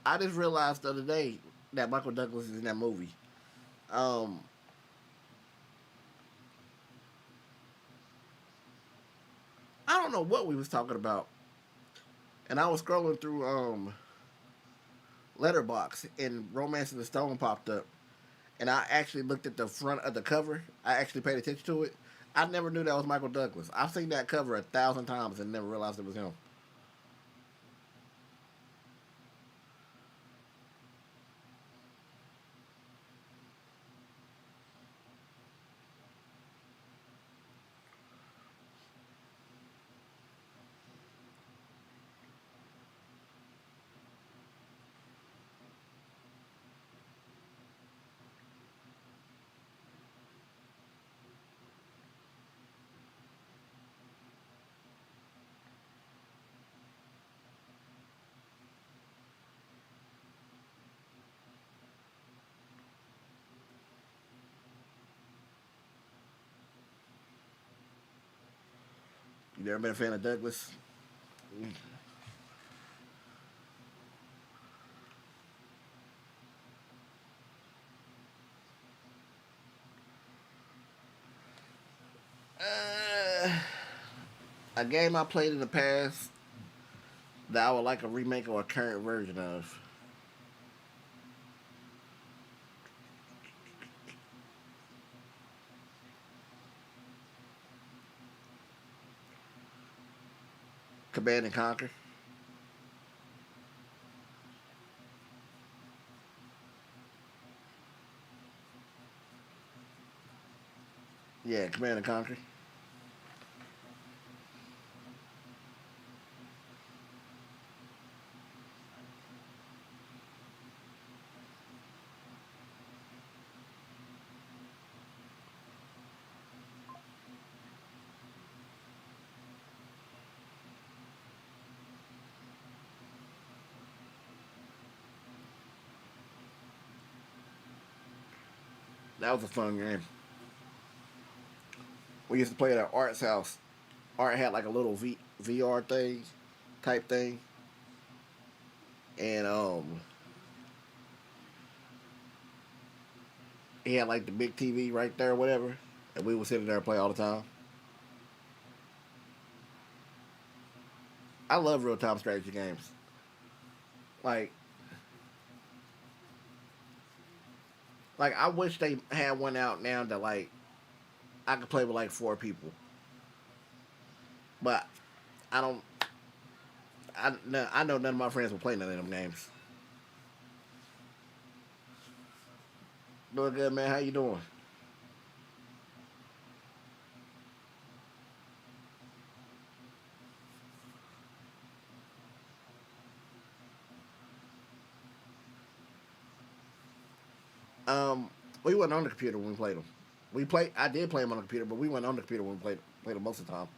I just realized the other day that Michael Douglas is in that movie. Um, I don't know what we was talking about, and I was scrolling through Letterbox, and Romance of the Stone popped up, and I actually looked at the front of the cover. I actually paid attention to it. I never knew that was Michael Douglas. I've seen that cover 1,000 times and never realized it was him. You never been a fan of Douglas? Uh, a game I played in the past that I would like a remake or a current version of. Command and Conquer. Yeah, Command and Conquer. That was a fun game. We used to play it at Art's house. Art had like a little VR thing, type thing, and he had like the big TV right there, or whatever, and we would sit in there and play all the time. I love real time strategy games. Like, I wish they had one out now that like I could play with like 4 people, but I don't. I know none of my friends will play none of them games. Doing good, man. How you doing? Um, we wasn't on the computer when we played them. We play. I did play them on the computer, but we went on the computer when we played them most of the time.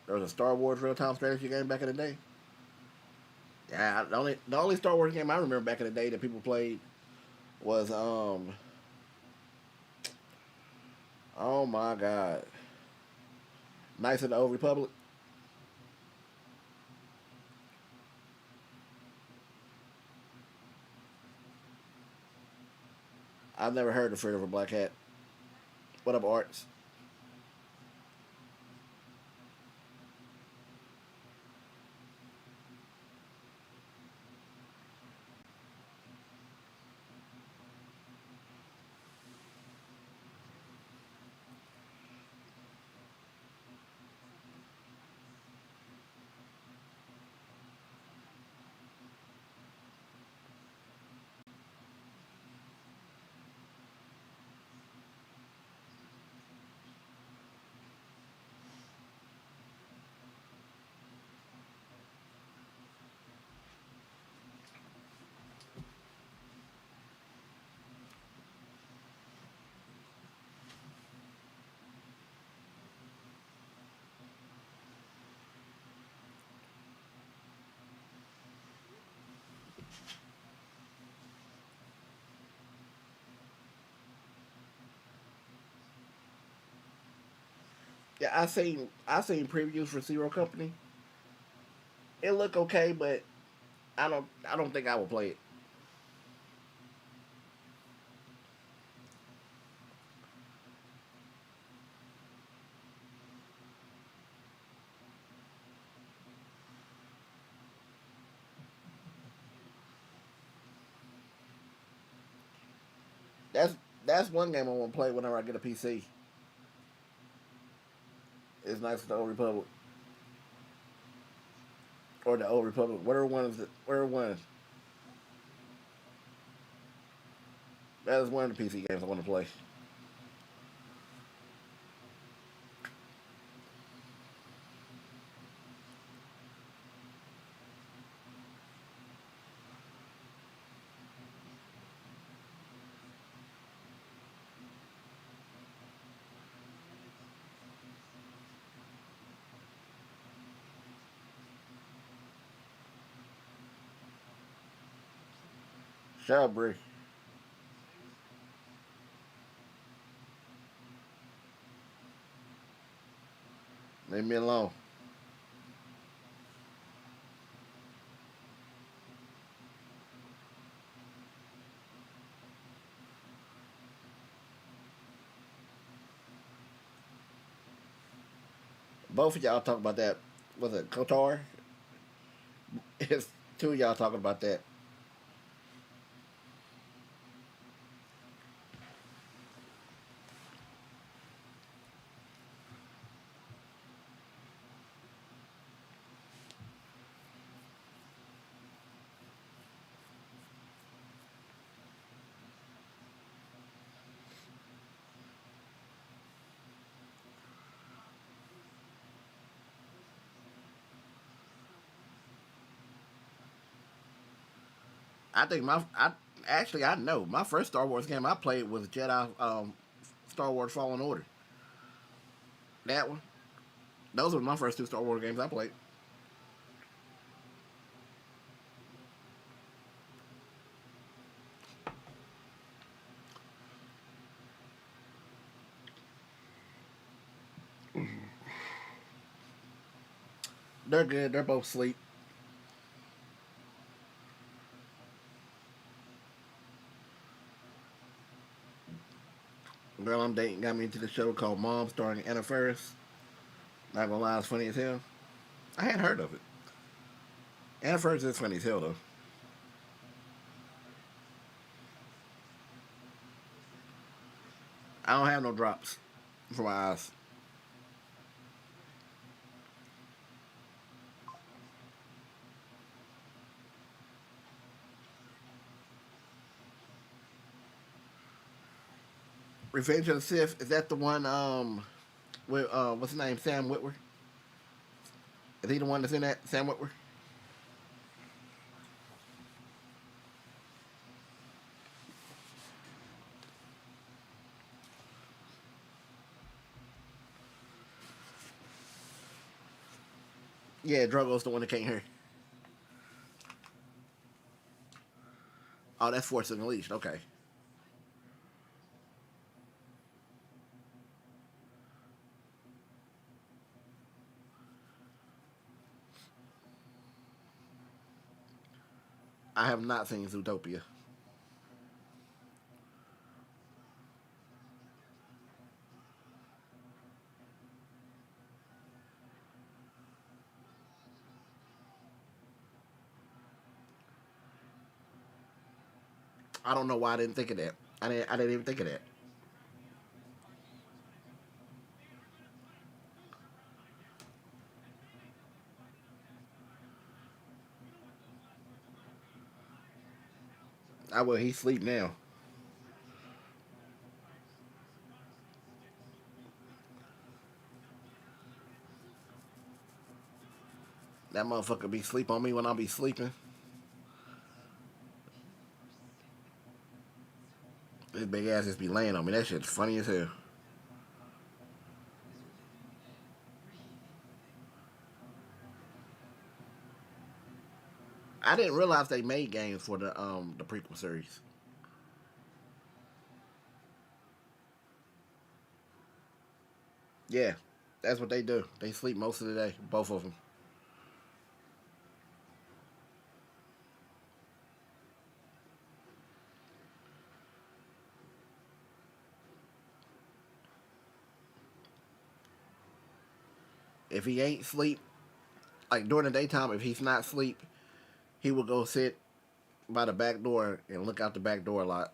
There was a Star Wars real time strategy game back in the day. Yeah, the only Star Wars game I remember back in the day that people played was oh my god, Knights of the Old Republic. I've never heard of Fear of a Black Hat. What up, Arts? Yeah, I seen previews for Zero Company. It look okay, but I don't think I will play it. That's that's one game I want to play whenever I get a PC. It's nice with the Old Republic or the Old Republic, whatever one is. Whatever one is. That is one of the PC games I want to play. Shabri, leave me alone. Both of y'all talk about that. Was it Kotar? It's two of y'all talking about that. I think I know my first Star Wars game I played was Jedi Star Wars Fallen Order. That one. Those were my first two Star Wars games I played. They're good. They're both sleep. Girl I'm dating got me into the show called Mom, starring Anna Faris. Not gonna lie, it's funny as hell. I hadn't heard of it. Anna Faris is funny as hell though. I don't have no drops for my eyes. Revenge of the Sith, is that the one with what's his name? Sam Witwer? Is he the one that's in that? Sam Witwer? Yeah, Drogo's the one that can't hear. Oh, that's Force Unleashed. Okay. I have not seen Zootopia. I don't know why I didn't think of that. I didn't even think of that. I will. He sleep now. That motherfucker be sleep on me when I be sleeping. His big ass just be laying on me. That shit's funny as hell. I didn't realize they made games for the prequel series. Yeah. That's what they do. They sleep most of the day, both of them. If he ain't sleep, like during the daytime, if he's not sleep, he will go sit by the back door and look out the back door a lot.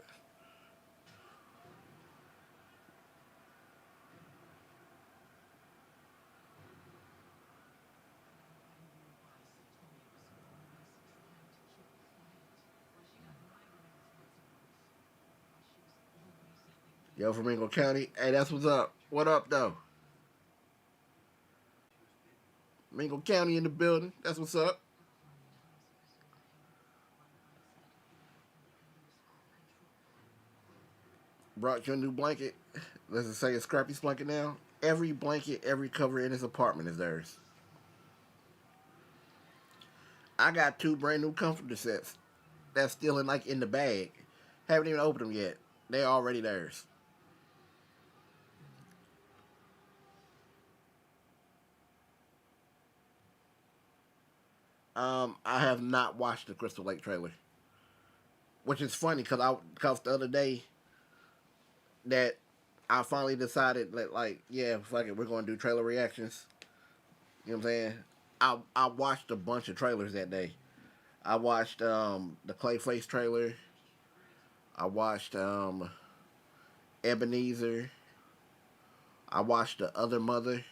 Yo, from Ringo County. Hey, that's what's up. What up, though? Ringo County in the building. That's what's up. Brought you a new blanket. Let's just say it's Scrappy's blanket now. Every blanket, every cover in his apartment is theirs. I got two brand new comforter sets that's still in the bag. Haven't even opened them yet. They're already theirs. I have not watched the Crystal Lake trailer, which is funny because the other day that I finally decided that like yeah fuck it we're gonna do trailer reactions. You know what I'm saying? I watched a bunch of trailers that day. I watched the Clayface trailer. I watched Ebenezer. I watched the other mother,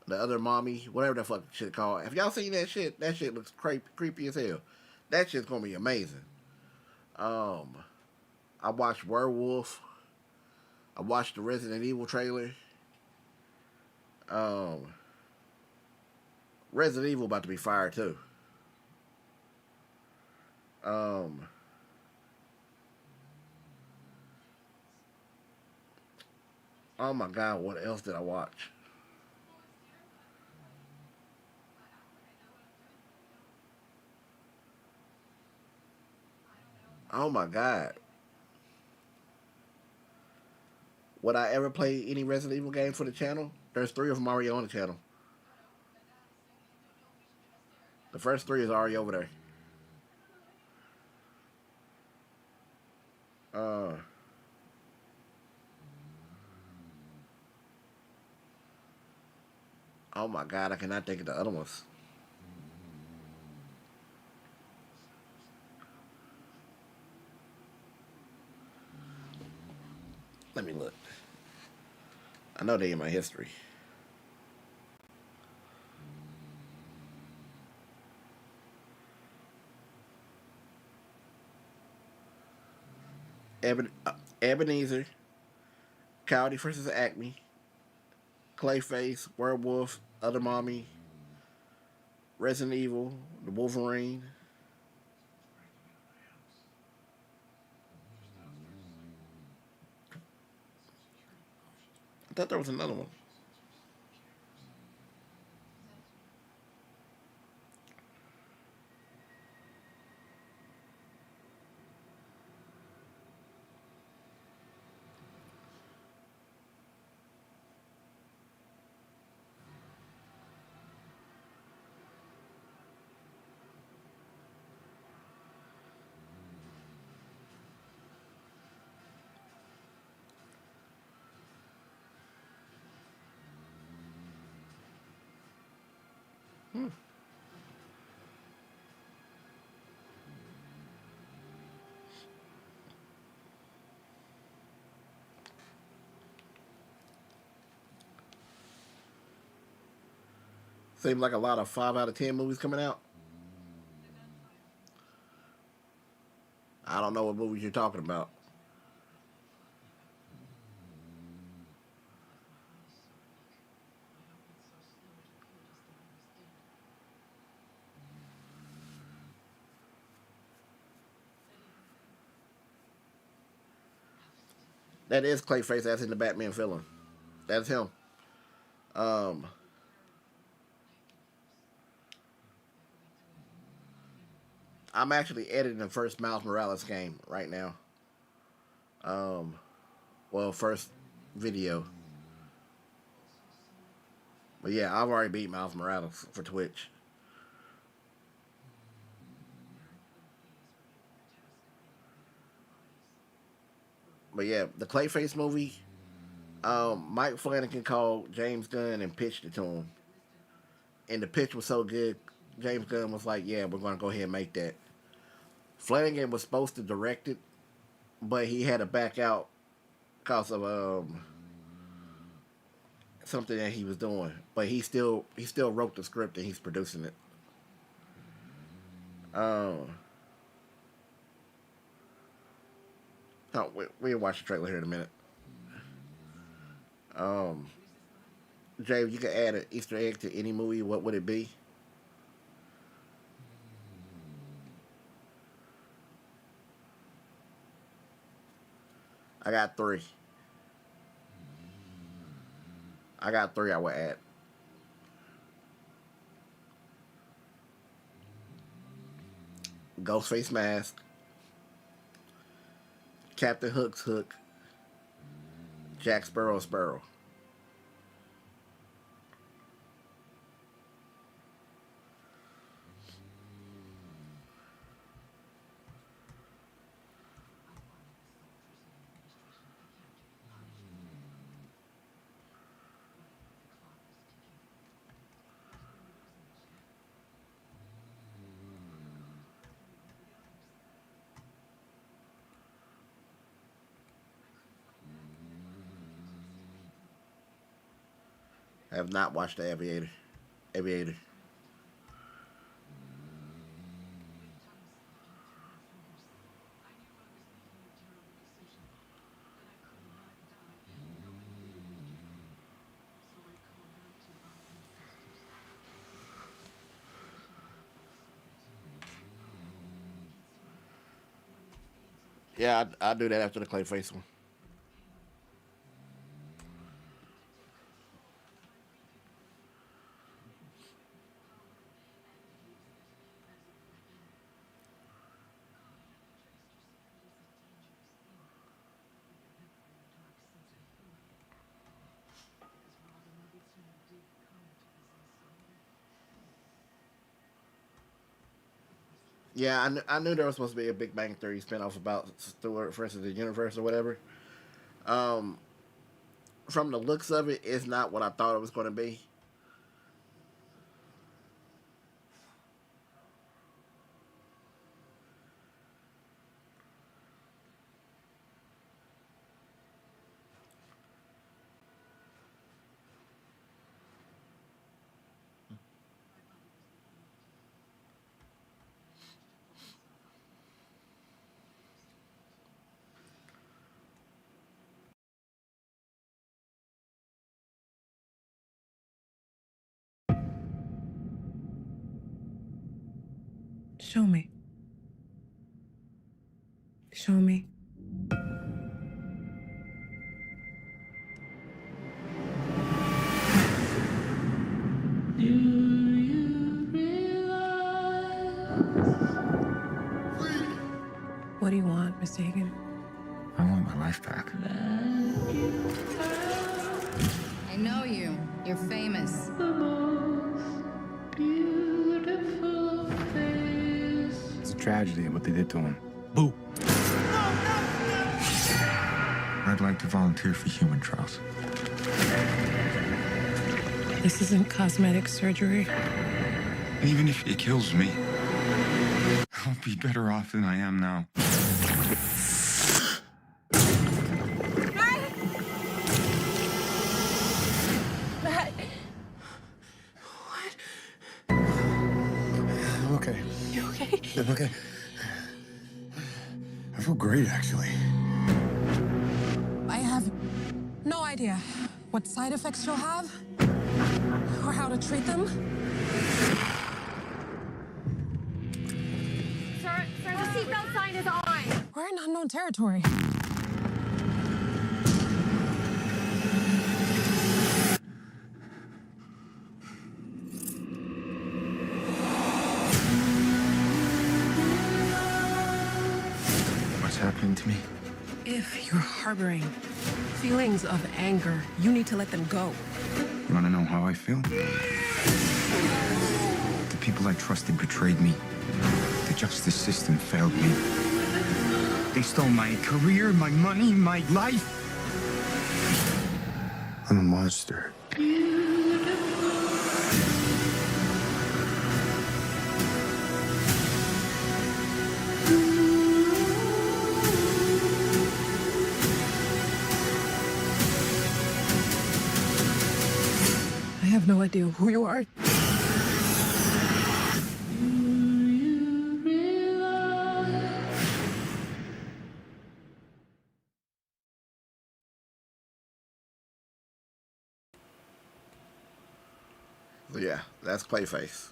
the other mommy, whatever the fuck shit called. Have y'all seen that shit? That shit looks creepy as hell. That shit's gonna be amazing. Um, I watched Werewolf. I watched the Resident Evil trailer. Um, Resident Evil about to be fired too. Um, oh my god, what else did I watch? Oh my god, would I ever play any Resident Evil game for the channel? There's three of them already on the channel. The first three is already over there. Uh, oh my god, I cannot think of the other ones. Let me look. I know they in my history. Ebenezer, Coyote versus Acme, Clayface, Werewolf, Other Mommy, Resident Evil, the Wolverine. I thought there was another one. Hmm. Seems like a lot of 5 out of 10 movies coming out. I don't know what movies you're talking about. That is Clayface that's in the Batman villain. That's him. Um, I'm actually editing the first Miles Morales game right now. Um, well, first video. But yeah, I've already beat Miles Morales for Twitch. But yeah, the Clayface movie, Mike Flanagan called James Gunn and pitched it to him. And the pitch was so good, James Gunn was like, yeah, we're going to go ahead and make that. Flanagan was supposed to direct it, but he had to back out because of something that he was doing. But he still wrote the script and he's producing it. Oh, we'll watch the trailer here in a minute. Um, Jay, if you could add an Easter egg to any movie, what would it be? I got three. I got three I would add. Ghostface mask, Captain Hook's hook, Jack Sparrow's Sparrow. I have not watched The Aviator. Aviator. Yeah, I'll do that after the Clayface one. Yeah, I knew there was supposed to be a Big Bang Theory spinoff about Stewart versus the universe or whatever. Um, from the looks of it, it's not what I thought it was going to be. Show me. Show me. What do you want, Mr. Hagen? I want my life back. I know you. You're famous. It's a tragedy what they did to him. Boo. I'd like to volunteer for human trials. This isn't cosmetic surgery. Even if it kills me, I'll be better off than I am now. Matt. I'm okay. You okay? I'm okay. I feel great, actually. I have no idea what side effects you'll have or how to treat them. Sir, the seatbelt sign is on. We're in unknown territory. What's happening to me? If you're harboring feelings of anger, you need to let them go. You want to know how I feel? The people I trusted betrayed me. The justice system failed me. They stole my career, my money, my life. I'm a monster. I have no idea who you are. So yeah, that's Clayface.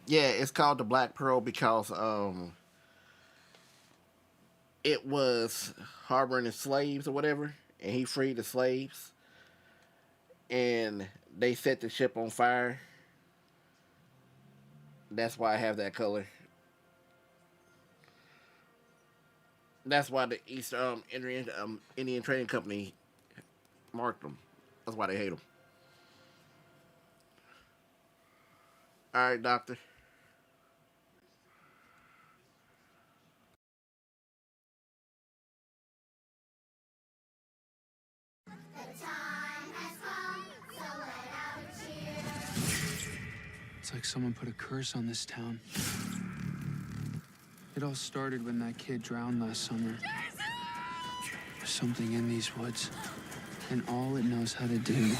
Yeah, it's called the Black Pearl because it was harboring the slaves or whatever, and he freed the slaves, and they set the ship on fire. That's why I have that color. That's why the East Indian Trading Company marked them. That's why they hate them. All right, Doctor. It's like someone put a curse on this town. It all started when that kid drowned last summer. There's something in these woods, and all it knows how to do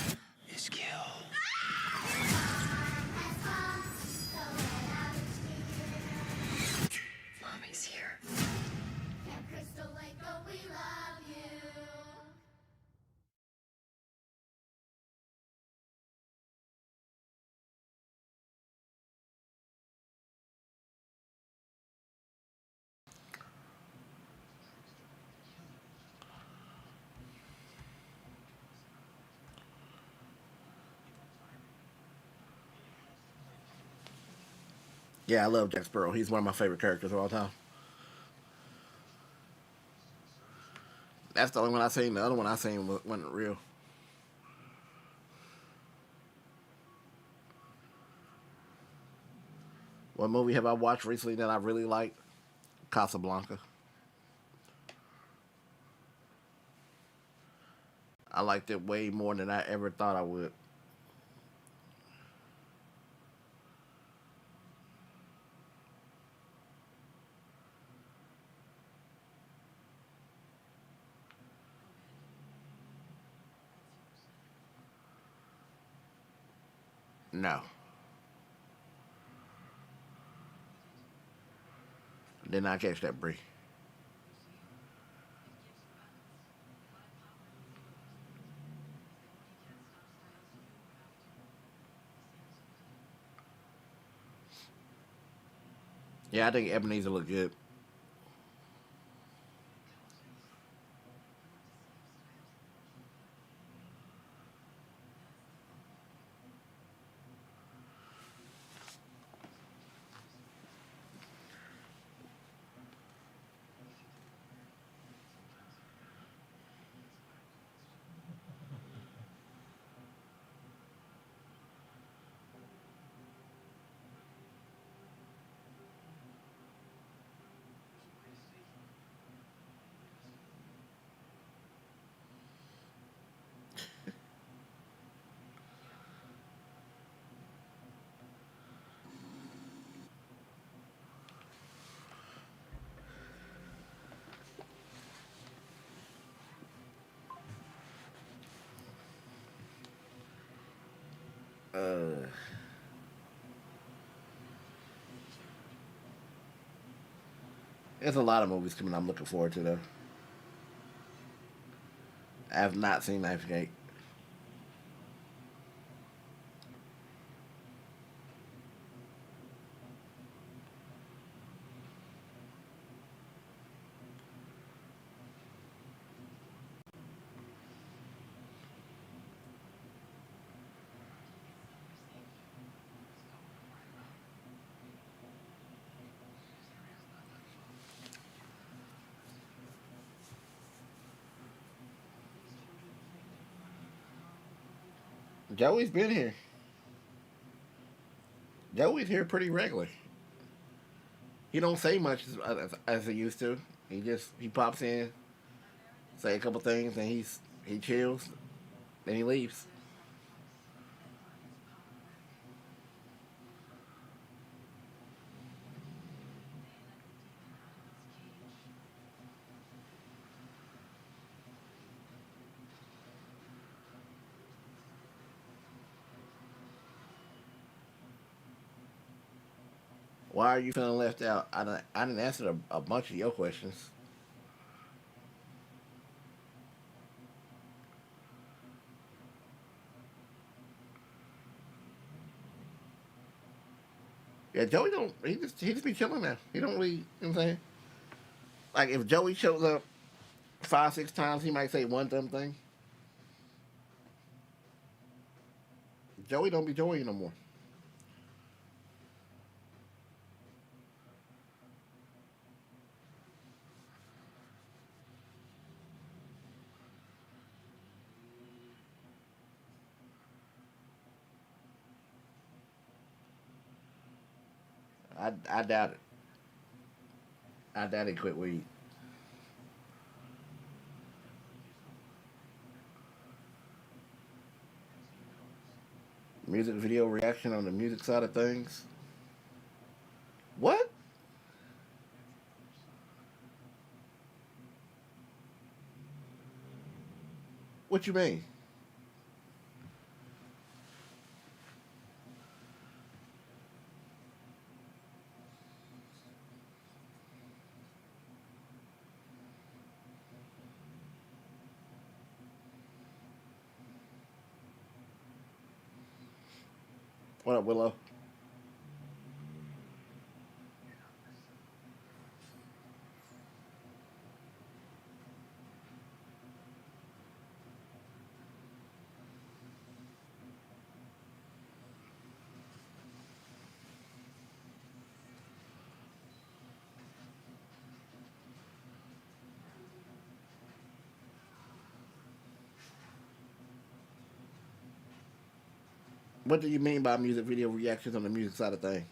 is kill. Mommy's here. Camp Crystal Lake, oh, we love you. Yeah, I love Jack Sparrow. He's one of my favorite characters of all time. That's the only one I seen. The other one I seen wasn't real. What movie have I watched recently that I really liked? Casablanca. I liked it way more than I ever thought I would. No. Did not catch that, Bree. Yeah, I think Ebenezer looked good. There's a lot of movies coming I'm looking forward to though. I have not seen Knife Gate. Joey's been here. Joey's here pretty regular. He don't say much as he used to. He pops in, say a couple things, and he chills, then he leaves. Why are you feeling left out? I didn't answer a bunch of your questions. Yeah, Joey don't. He just be chilling now. He don't really. You know what I'm saying? Like if Joey shows up 5, 6 times, he might say one dumb thing. Joey don't be Joey no more. I doubt it. I doubt he quit weed. Music video reaction on the music side of things. What? What you mean? What up, Willow? What do you mean by music video reactions on the music side of things?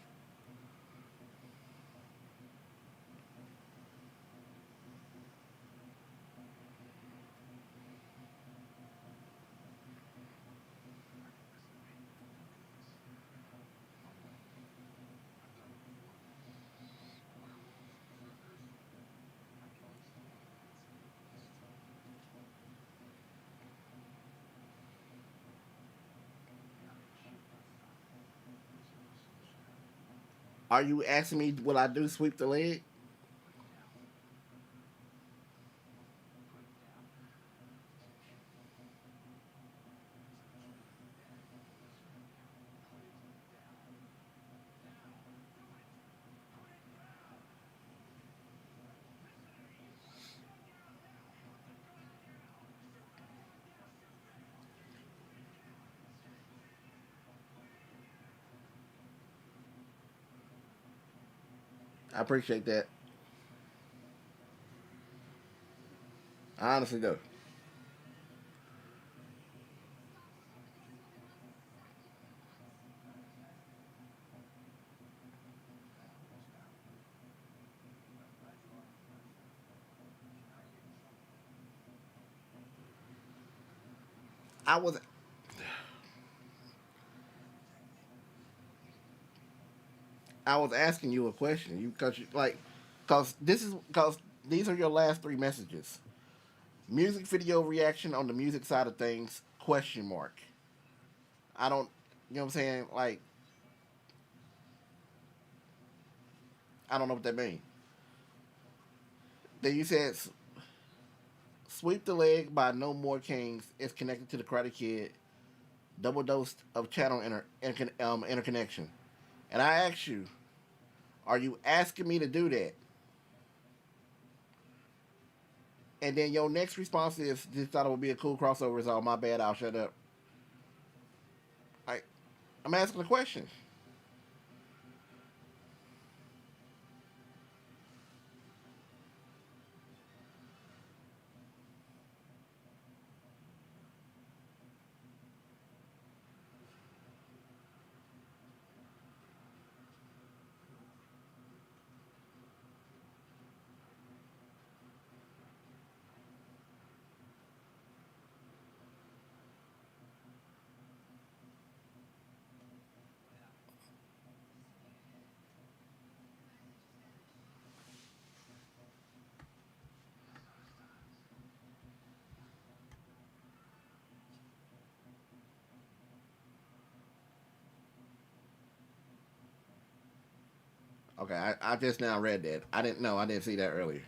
Are you asking me will I do sweep the leg? I appreciate that. I honestly do. I was I was asking you a question. Because these are your last 3 messages. Music video reaction on the music side of things? Question mark. I don't. You know what I'm saying? Like, I don't know what that means. Then you said Sweep the Leg by No More Kings is connected to the Karate Kid. Double dose of channel interconnection. And I ask you, are you asking me to do that? And then your next response is, just thought it would be a cool crossover. It's all my bad. I'll shut up. I'm asking a question. Okay, I just now read that. I didn't know. I didn't see that earlier.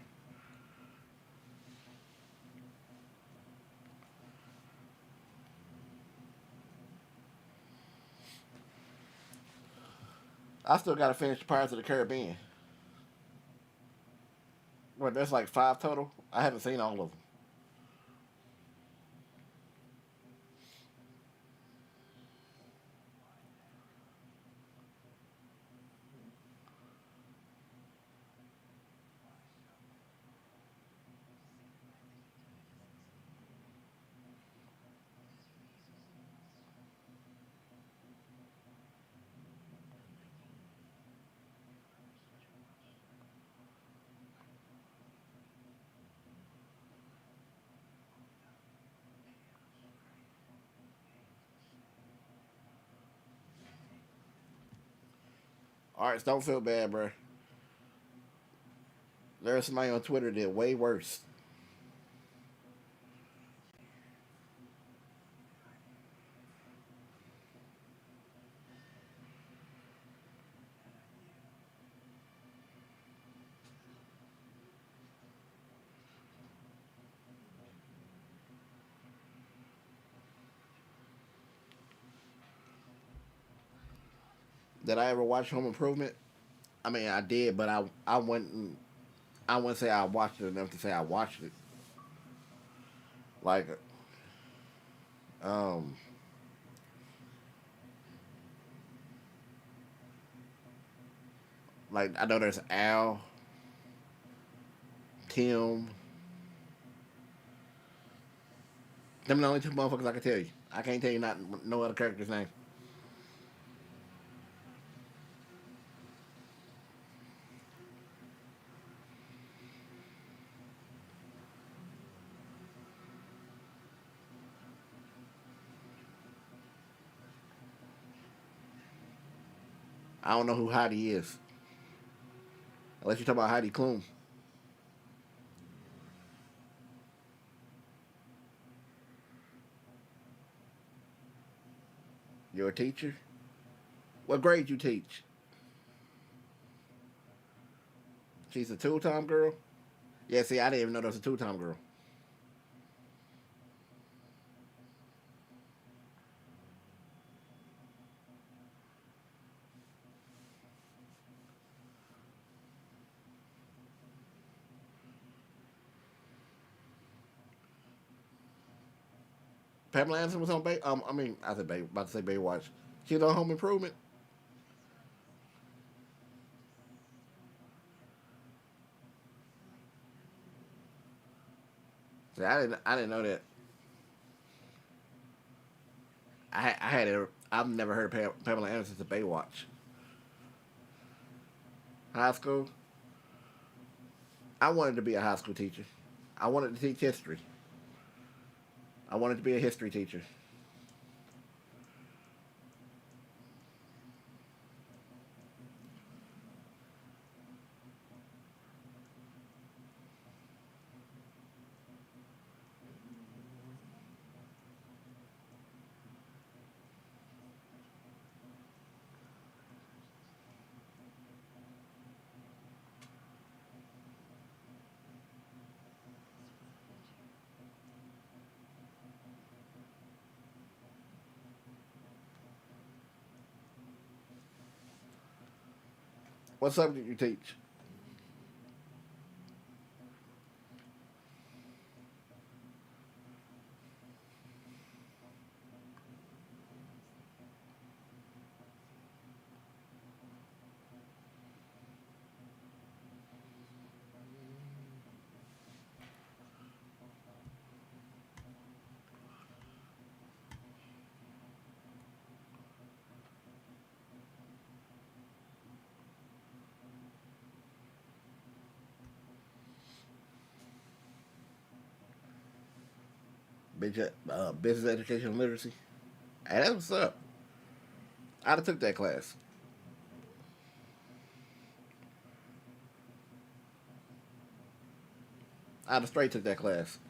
I still got to finish Pirates of the Caribbean. Well, there's like 5 total. I haven't seen all of them. All right, don't feel bad, bro. There's somebody on Twitter that did way worse. Did I ever watch Home Improvement? I mean, I did, but I wouldn't say I watched it enough to say I watched it. Like, um, like I know there's Al, Tim. Them the only 2 motherfuckers I can tell you. I can't tell you not no other character's name. I don't know who Heidi is. Unless you talk about Heidi Klum. You're a teacher? What grade you teach? She's a two-time girl? Yeah, see, I didn't even know there was a two-time girl. Pamela Anderson was on I mean, I said about to say Baywatch. She was on Home Improvement. See, I didn't know that. I had it. I've never heard of Pamela Anderson to Baywatch. High school. I wanted to be a high school teacher. I wanted to teach history. I wanted to be a history teacher. What subject you teach? Business education and literacy. Hey, that's what's up. I'd have took that class. I'd have straight took that class.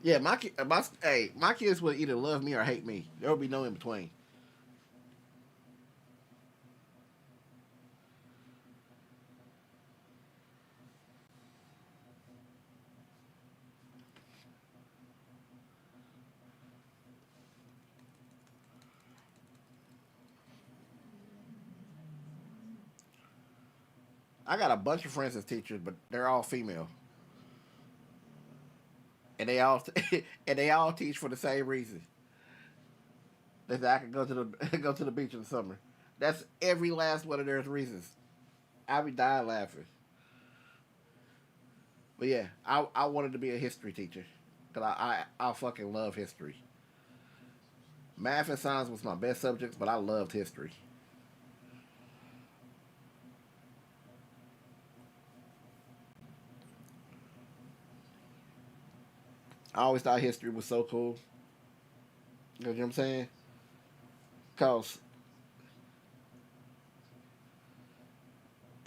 Yeah, my kids would either love me or hate me. There would be no in between. I got a bunch of friends as teachers, but they're all female, and they all and they all teach for the same reason. They say I can go to the go to the beach in the summer. That's every last one of their reasons. I be dying laughing. But yeah, I wanted to be a history teacher because I fucking love history. Math and science was my best subjects, but I loved history. I always thought history was so cool. You know what I'm saying? Because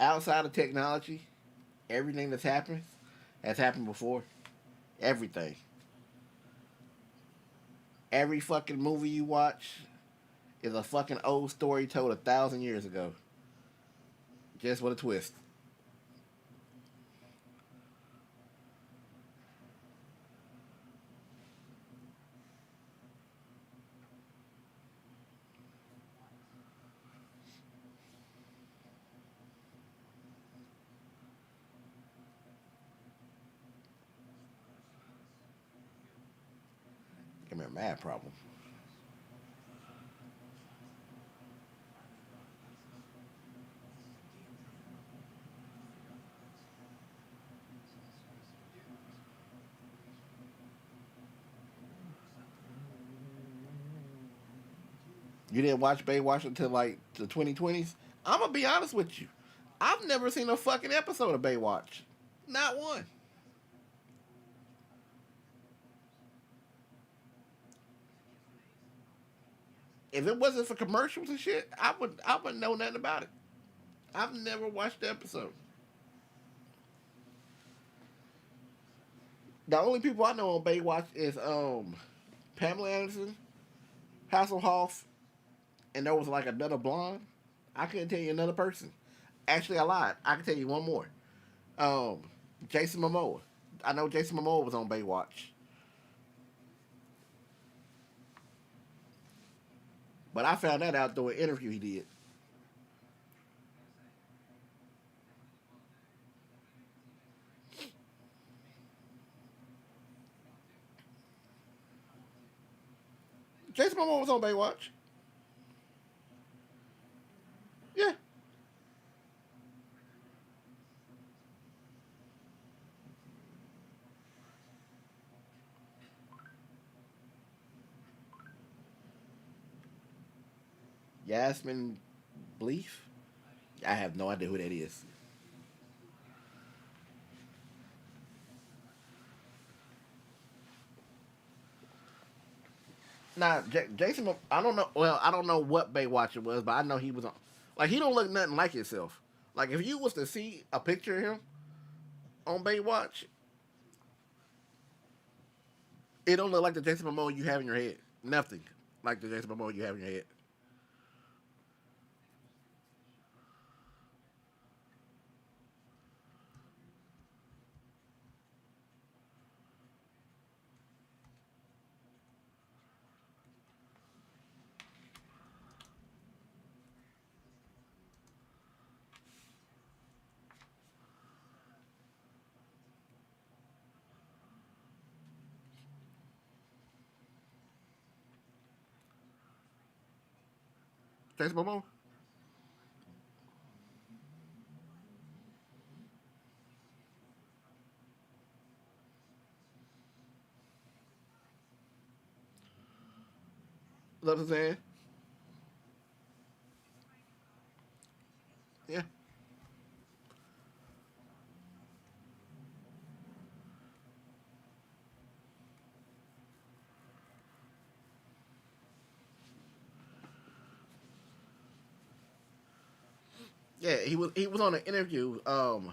outside of technology, everything that's happened has happened before. Everything. Every fucking movie you watch is a fucking old story told 1,000 years ago. Just with a twist. Give me a mad problem. You didn't watch Baywatch until like the 2020s? I'm gonna be honest with you. I've never seen a fucking episode of Baywatch. Not one. If it wasn't for commercials and shit, I wouldn't know nothing about it. I've never watched the episode. The only people I know on Baywatch is Pamela Anderson, Hasselhoff, and there was like another blonde. I couldn't tell you another person. Actually, I lied. I can tell you one more. Um, Jason Momoa. I know Jason Momoa was on Baywatch, but I found that out through an interview he did. Jason Momoa was on Baywatch. Yeah. Yasmin Bleef. I have no idea who that is. Now, Jason, I don't know. Well, I don't know what Baywatch it was, but I know he was on. Like, he don't look nothing like himself. Like, if you was to see a picture of him on Baywatch, it don't look like the Jason Momoa you have in your head. Nothing like the Jason Momoa you have in your head. Jason Momoa? Is that what I'm saying? Yeah. Yeah, he was on an interview, and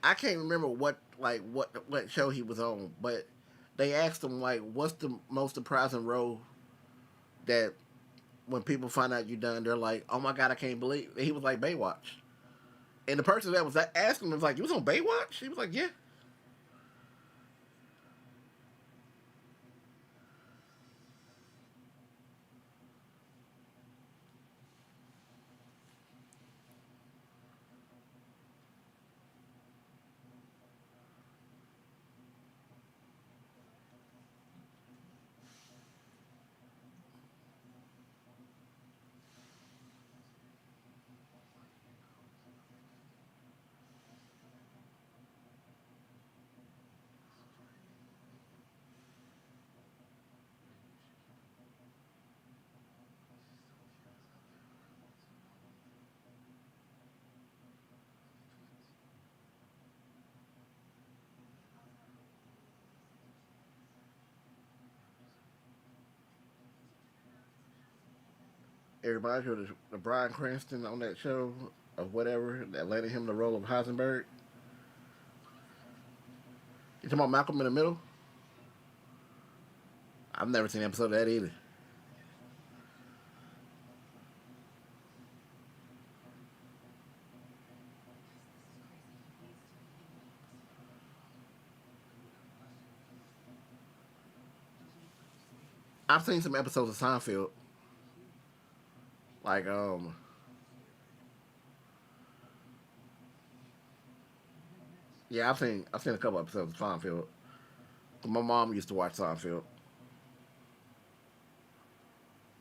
I can't remember what show he was on, but they asked him like, "What's the most surprising role that when people find out you done, they're like, oh my god, I can't believe." He was like, Baywatch, and the person that was asking him was like, "You was on Baywatch?" He was like, "Yeah." Everybody heard the Bryan Cranston on that show of whatever that landed him the role of Heisenberg. You talking about Malcolm in the Middle? I've never seen an episode of that either. I've seen some episodes of Seinfeld. Like yeah, I've seen a couple episodes of Seinfeld. My mom used to watch Seinfeld.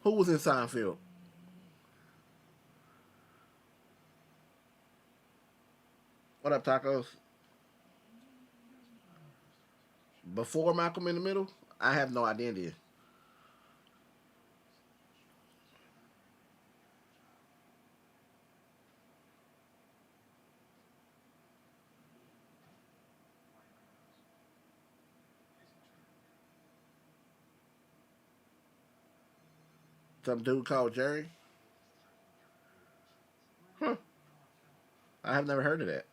Who was in Seinfeld? What up, tacos? Before Malcolm in the Middle? I have no idea. Some dude called Jerry? Huh. I have never heard of that.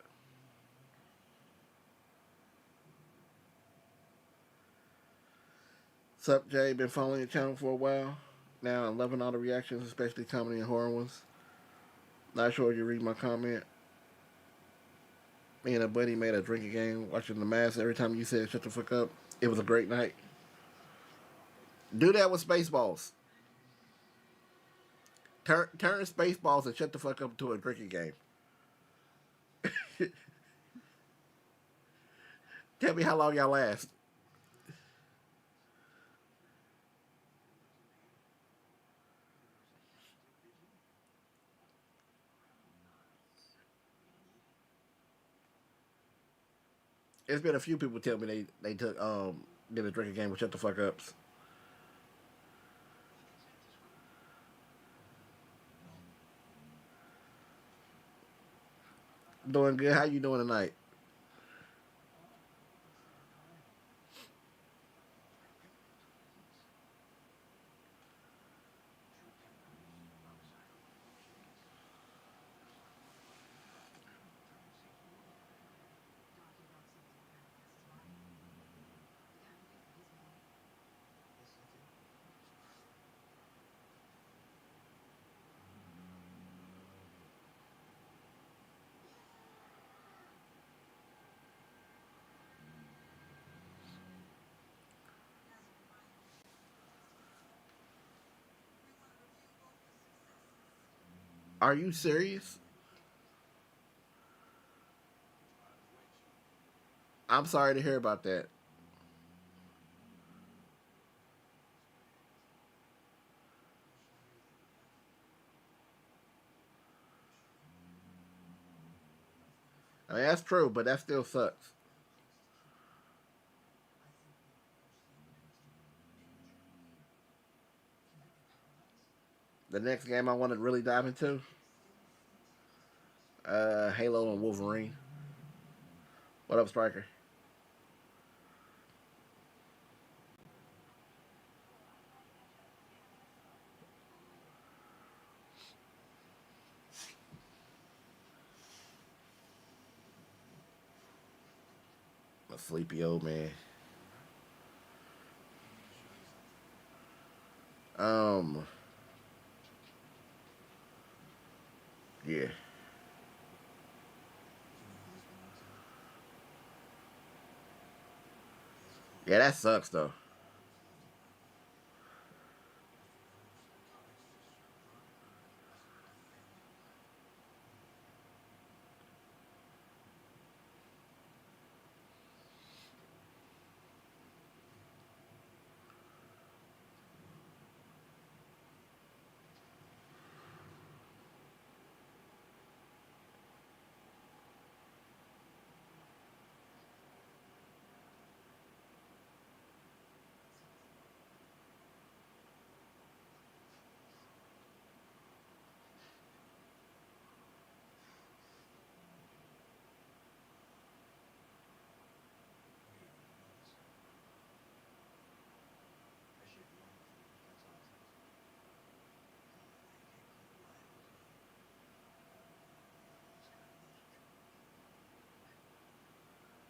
Sup, Jay? Been following your channel for a while. Now I'm loving all the reactions, especially comedy and horror ones. Not sure if you read my comment. Me and a buddy made a drinking game watching The Mask. Every time you said shut the fuck up, it was a great night. Do that with Spaceballs. Turn Spaceballs and shut the fuck up to a drinking game. Tell me how long y'all last. It's been a few people tell me they took did a drinking game with shut the fuck ups. Doing good. How you doing tonight? Are you serious? I'm sorry to hear about that. mean, that's true, but that still sucks. The next game I want to really dive into, Halo and Wolverine. What up, Striker? A sleepy old man. Um, yeah. Yeah, that sucks though.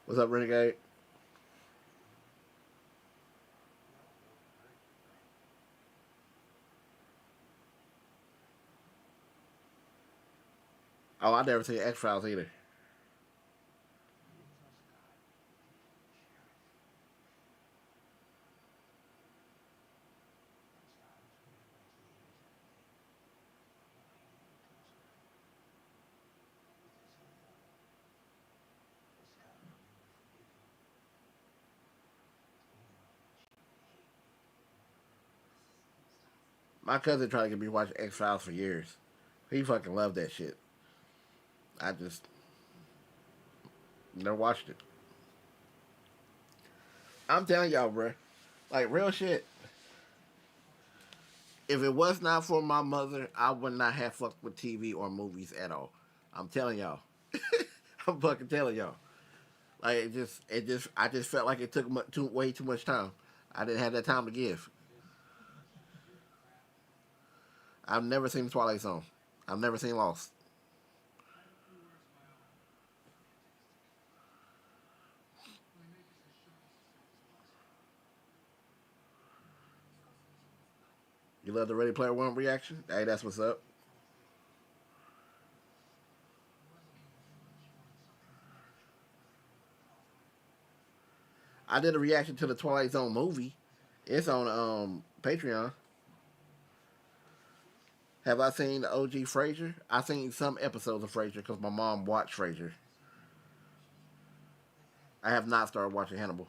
What's up, Renegade? Oh, I never seen X Files either. My cousin tried to get me to watch X Files for years. He fucking loved that shit. I just never watched it. I'm telling y'all, bro. Like real shit. If it was not for my mother, I would not have fucked with TV or movies at all. I'm telling y'all. I'm fucking telling y'all. Like I just felt like it took way too much time. I didn't have that time to give. I've never seen Twilight Zone. I've never seen Lost. You love the Ready Player One reaction? Hey, that's what's up. I did a reaction to the Twilight Zone movie. It's on Patreon. Have I seen the OG Frasier? I seen some episodes of Frasier because my mom watched Frasier. I have not started watching Hannibal.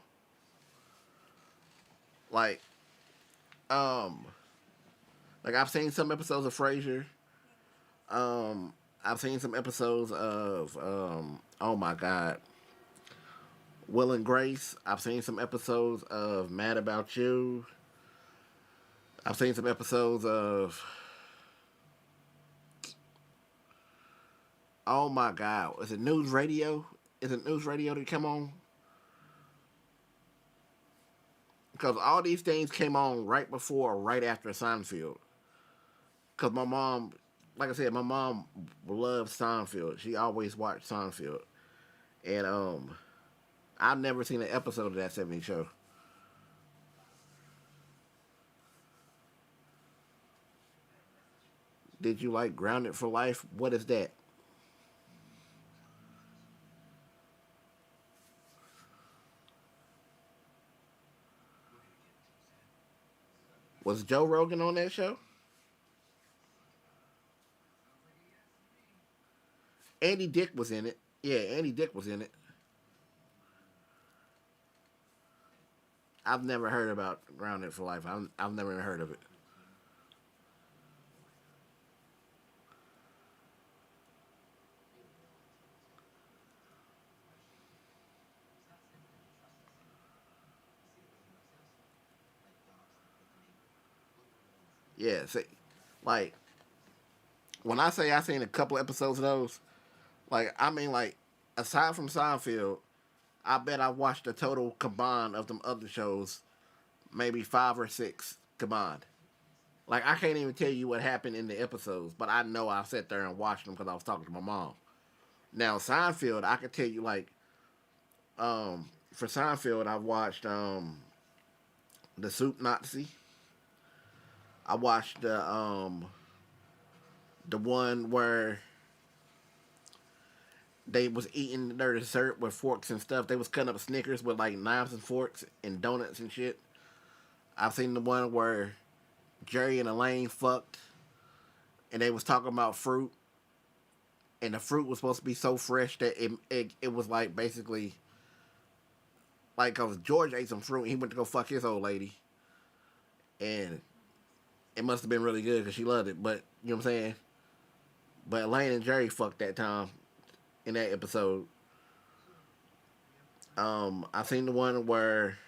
Like, um, like I've seen some episodes of Frasier. I've seen some episodes of oh my god, Will and Grace. I've seen some episodes of Mad About You. I've seen some episodes of oh my god, is it News Radio? Is it News Radio that come on? Because all these things came on right before or right after Seinfeld. Because my mom, like I said, my mom loved Seinfeld. She always watched Seinfeld. And I've never seen an episode of that 70s show. Did you like Grounded for Life? What is that? Was Joe Rogan on that show? Andy Dick was in it. Yeah, Andy Dick was in it. I've never heard about Grounded for Life. I've never even heard of it. Yeah, see, like when I say I seen a couple episodes of those, like I mean like aside from Seinfeld, I bet I watched the total combined of them other shows, maybe 5 or 6 combined. Like I can't even tell you what happened in the episodes, but I know I sat there and watched them because I was talking to my mom. Now Seinfeld, I could tell you like, for Seinfeld, I watched the Soup Nazi. I watched the one where they was eating their dessert with forks and stuff. They was cutting up Snickers with like knives and forks and donuts and shit. I've seen the one where Jerry and Elaine fucked, and they was talking about fruit, and the fruit was supposed to be so fresh that it was like basically like cause George ate some fruit, and he went to go fuck his old lady, and it must have been really good because she loved it. But you know what I'm saying. But Elaine and Jerry fucked that time in that episode. I seen the one where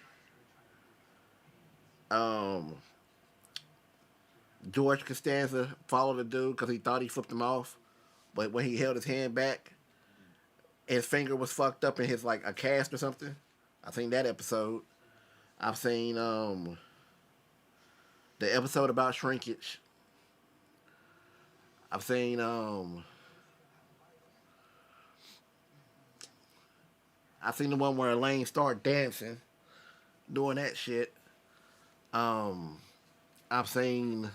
um George Costanza followed the dude because he thought he flipped him off, but when he held his hand back, his finger was fucked up in his like a cast or something. I seen that episode. I've seen the episode about shrinkage. I've seen the one where Elaine started dancing, doing that shit. I've seen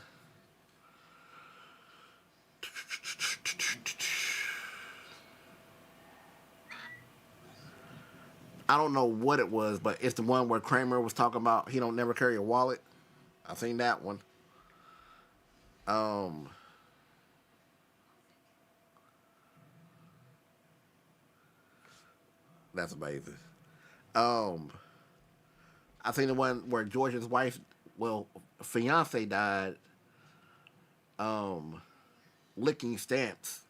I don't know what it was, but it's the one where Kramer was talking about he don't never carry a wallet. I've seen that one. That's amazing. Um, I seen the one where George's wife, well, fiance died, um, licking stamps,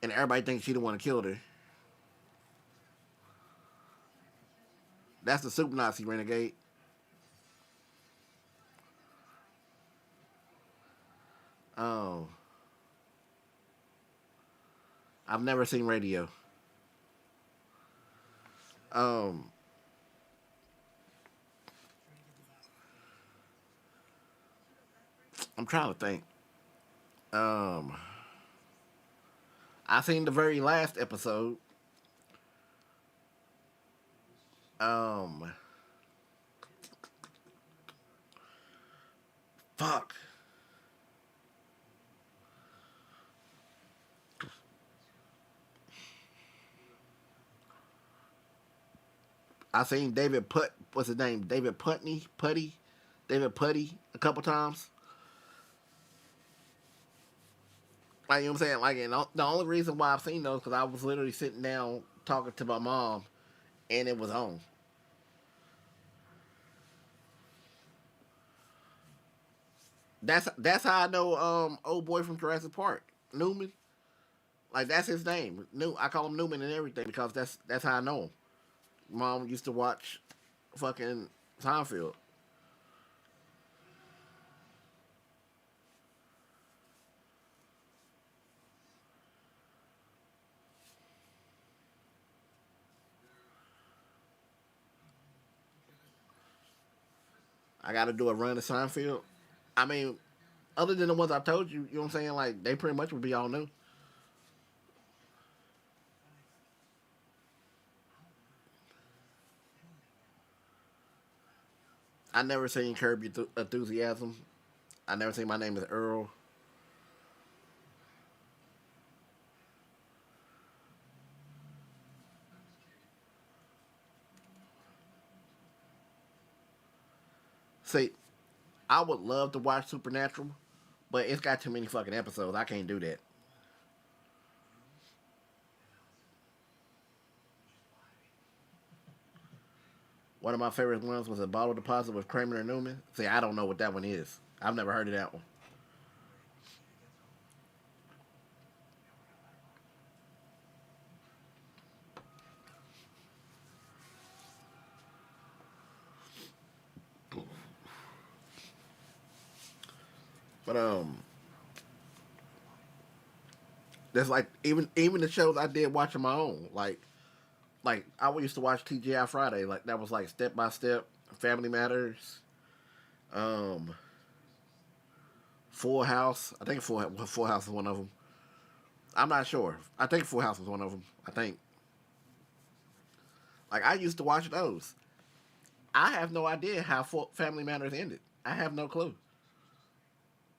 and everybody thinks she the one who killed her. That's the Super Nazi Renegade. Oh, I've never seen Radio. Um, I'm trying to think. Um, I seen the very last episode. Um, fuck. I seen what's his name? David Putty a couple times. Like, you know what I'm saying? Like, and the only reason why I've seen those because I was literally sitting down talking to my mom, and it was on. That's how I know old boy from Jurassic Park, Newman. Like that's his name. I call him Newman and everything because that's how I know him. Mom used to watch fucking Seinfeld. I got to do a run to Seinfeld. I mean, other than the ones I told you, you know what I'm saying? Like they pretty much would be all new. I never seen Curb Your Enthusiasm. I never seen My Name Is Earl. See, I would love to watch Supernatural, but it's got too many fucking episodes. I can't do that. One of my favorite ones was a bottle deposit with Kramer and Newman. See, I don't know what that one is. I've never heard of that one. But there's like even the shows I did watch on my own. Like I used to watch TGI Friday. Like that was like Step by Step, Family Matters, um, Full House. I think Full House is one of them. I'm not sure. I think Full House was one of them. I think. Like I used to watch those. I have no idea how Family Matters ended. I have no clue.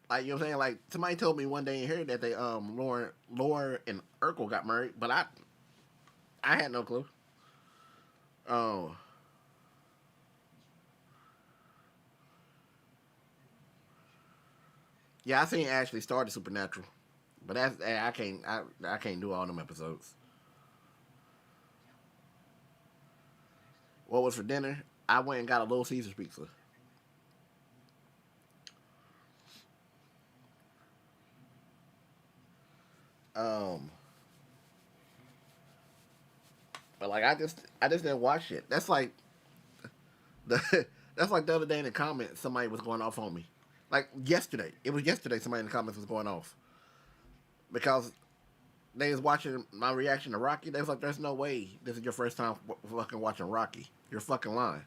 Like you know what I'm saying? Like somebody told me one day in here that they Laura and Urkel got married, but I had no clue. Oh. Yeah, I seen Ashley started Supernatural. But I can't do all them episodes. What was for dinner? I went and got a Little Caesars pizza. Um but like I just didn't watch it. That's like the that's like the other day in the comments somebody was going off on me. Like yesterday. It was yesterday somebody in the comments was going off. Because they was watching my reaction to Rocky. They was like, "There's no way this is your first time fucking watching Rocky. You're fucking lying."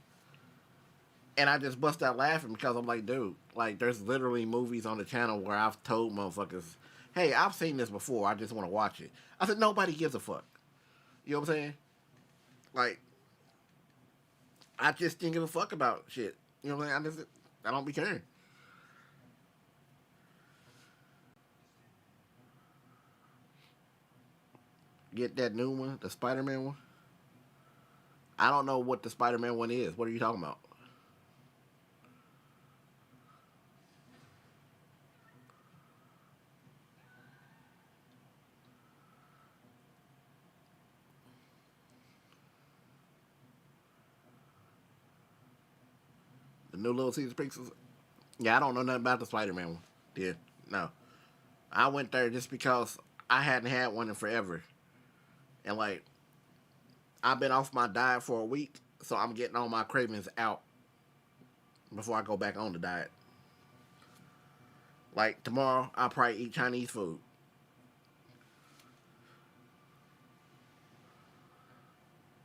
And I just bust out laughing because I'm like, dude, like, there's literally movies on the channel where I've told motherfuckers, "Hey, I've seen this before. I just want to watch it." I said, nobody gives a fuck. You know what I'm saying? Like, I just didn't give a fuck about shit. You know what I'm saying? I don't be caring. Get that new one, the Spider-Man one. I don't know what the Spider-Man one is. What are you talking about? The new Little Caesars Pixels? Yeah, I don't know nothing about the Spider-Man one. Yeah, no. I went there just because I hadn't had one in forever. And like, I've been off my diet for a week, so I'm getting all my cravings out before I go back on the diet. Like tomorrow, I'll probably eat Chinese food.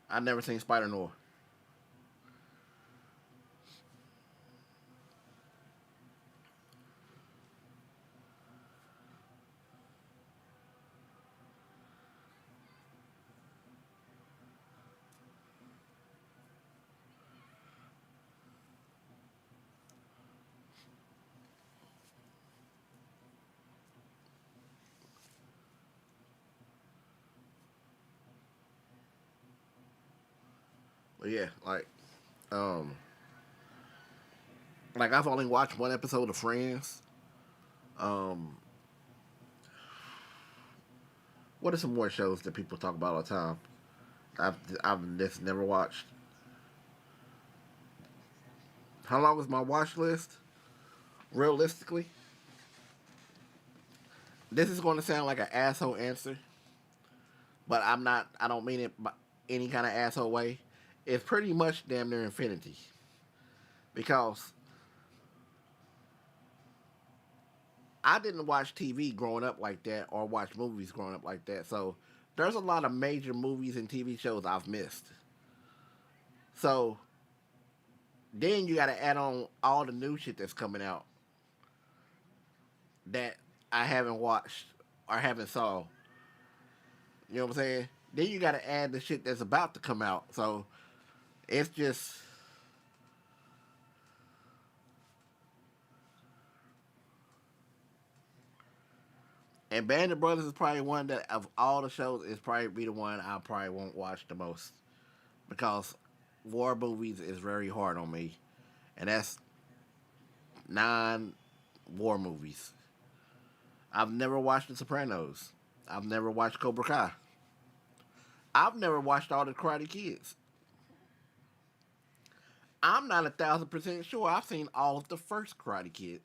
I've never seen Spider Noir. But yeah, um, like I've only watched one episode of Friends. Um, what are some more shows that people talk about all the time? I've I've just never watched. How long is my watch list? Realistically, this is going to sound like an asshole answer, but I'm not. I don't mean it by any kind of asshole way. It's pretty much damn near infinity because I didn't watch TV growing up like that or watch movies growing up like that. So there's a lot of major movies and TV shows I've missed. So then you got to add on all the new shit that's coming out that I haven't watched or haven't saw. You know what I'm saying? Then you got to add the shit that's about to come out. So it's just. And Band of Brothers is probably one that, of all the shows, is probably be the one I probably won't watch the most. Because war movies is very hard on me. And that's 9 war movies. I've never watched The Sopranos. I've never watched Cobra Kai. I've never watched all the Karate Kids. I'm not 1,000% sure I've seen all of the first Karate Kid.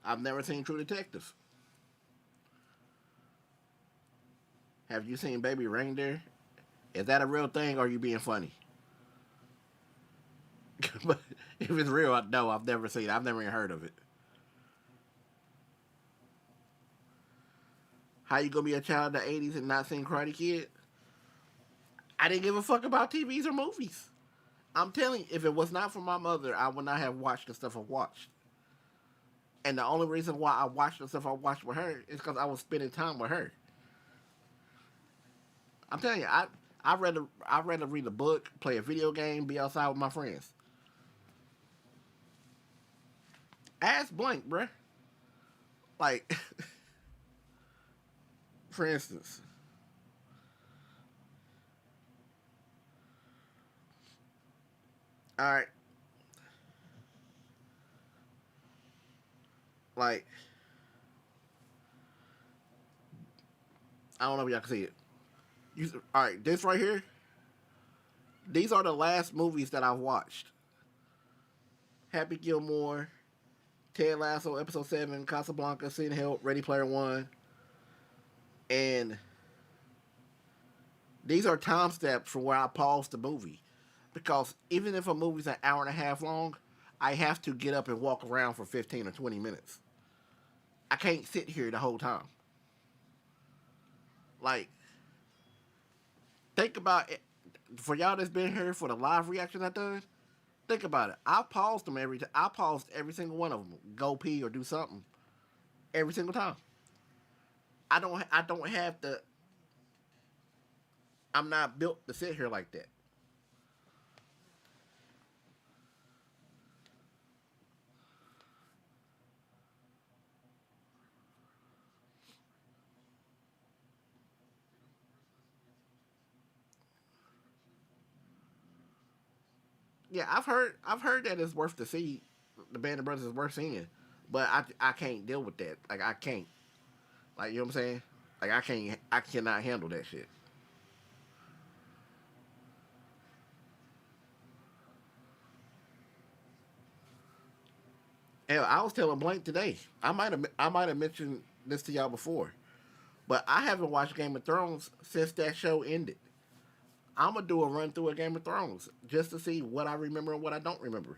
I've never seen True Detective. Have you seen Baby Reindeer? Is that a real thing or are you being funny? But if it's real, no, I've never seen it. I've never even heard of it. How you gonna be a child of the 80s and not seen Karate Kid? I didn't give a fuck about TVs or movies. I'm telling you, if it was not for my mother, I would not have watched the stuff I watched. And the only reason why I watched the stuff I watched with her is because I was spending time with her. I'm telling you, I'd rather read a book, play a video game, be outside with my friends. Ask blank, bruh. Like, for instance, all right, like, I don't know if y'all can see it. All right, this right here, these are the last movies that I've watched. Happy Gilmore, Ted Lasso, Episode 7, Casablanca, Sin Help, Ready Player One. And these are time steps from where I paused the movie. Because even if a movie's an hour and a half long, I have to get up and walk around for 15 or 20 minutes. I can't sit here the whole time. Like, think about it. For y'all that's been here for the live reactions I done, think about it. I paused them every time. I paused every single one of them. Go pee or do something. Every single time. I don't have the. I'm not built to sit here like that. Yeah, I've heard that it's worth to see. The Band of Brothers is worth seeing, but I can't deal with that. Like I can't. Like you know what I'm saying? Like I cannot handle that shit. Hell, I was telling Blank today. I might have mentioned this to y'all before, but I haven't watched Game of Thrones since that show ended. I'm gonna do a run through of Game of Thrones just to see what I remember and what I don't remember.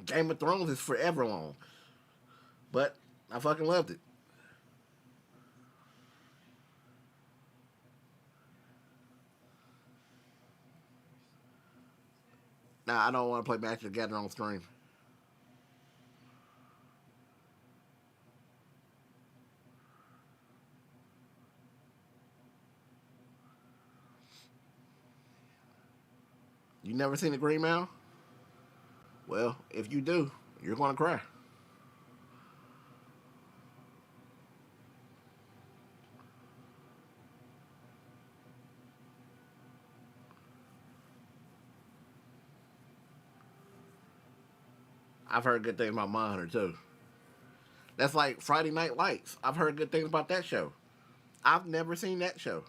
Game of Thrones is forever long, but I fucking loved it. Nah, I don't want to play Magic the Gathering on stream. You never seen the Green Mile? Well, if you do, you're gonna cry. I've heard good things about Mindhunter too. That's like Friday Night Lights. I've heard good things about that show. I've never seen that show.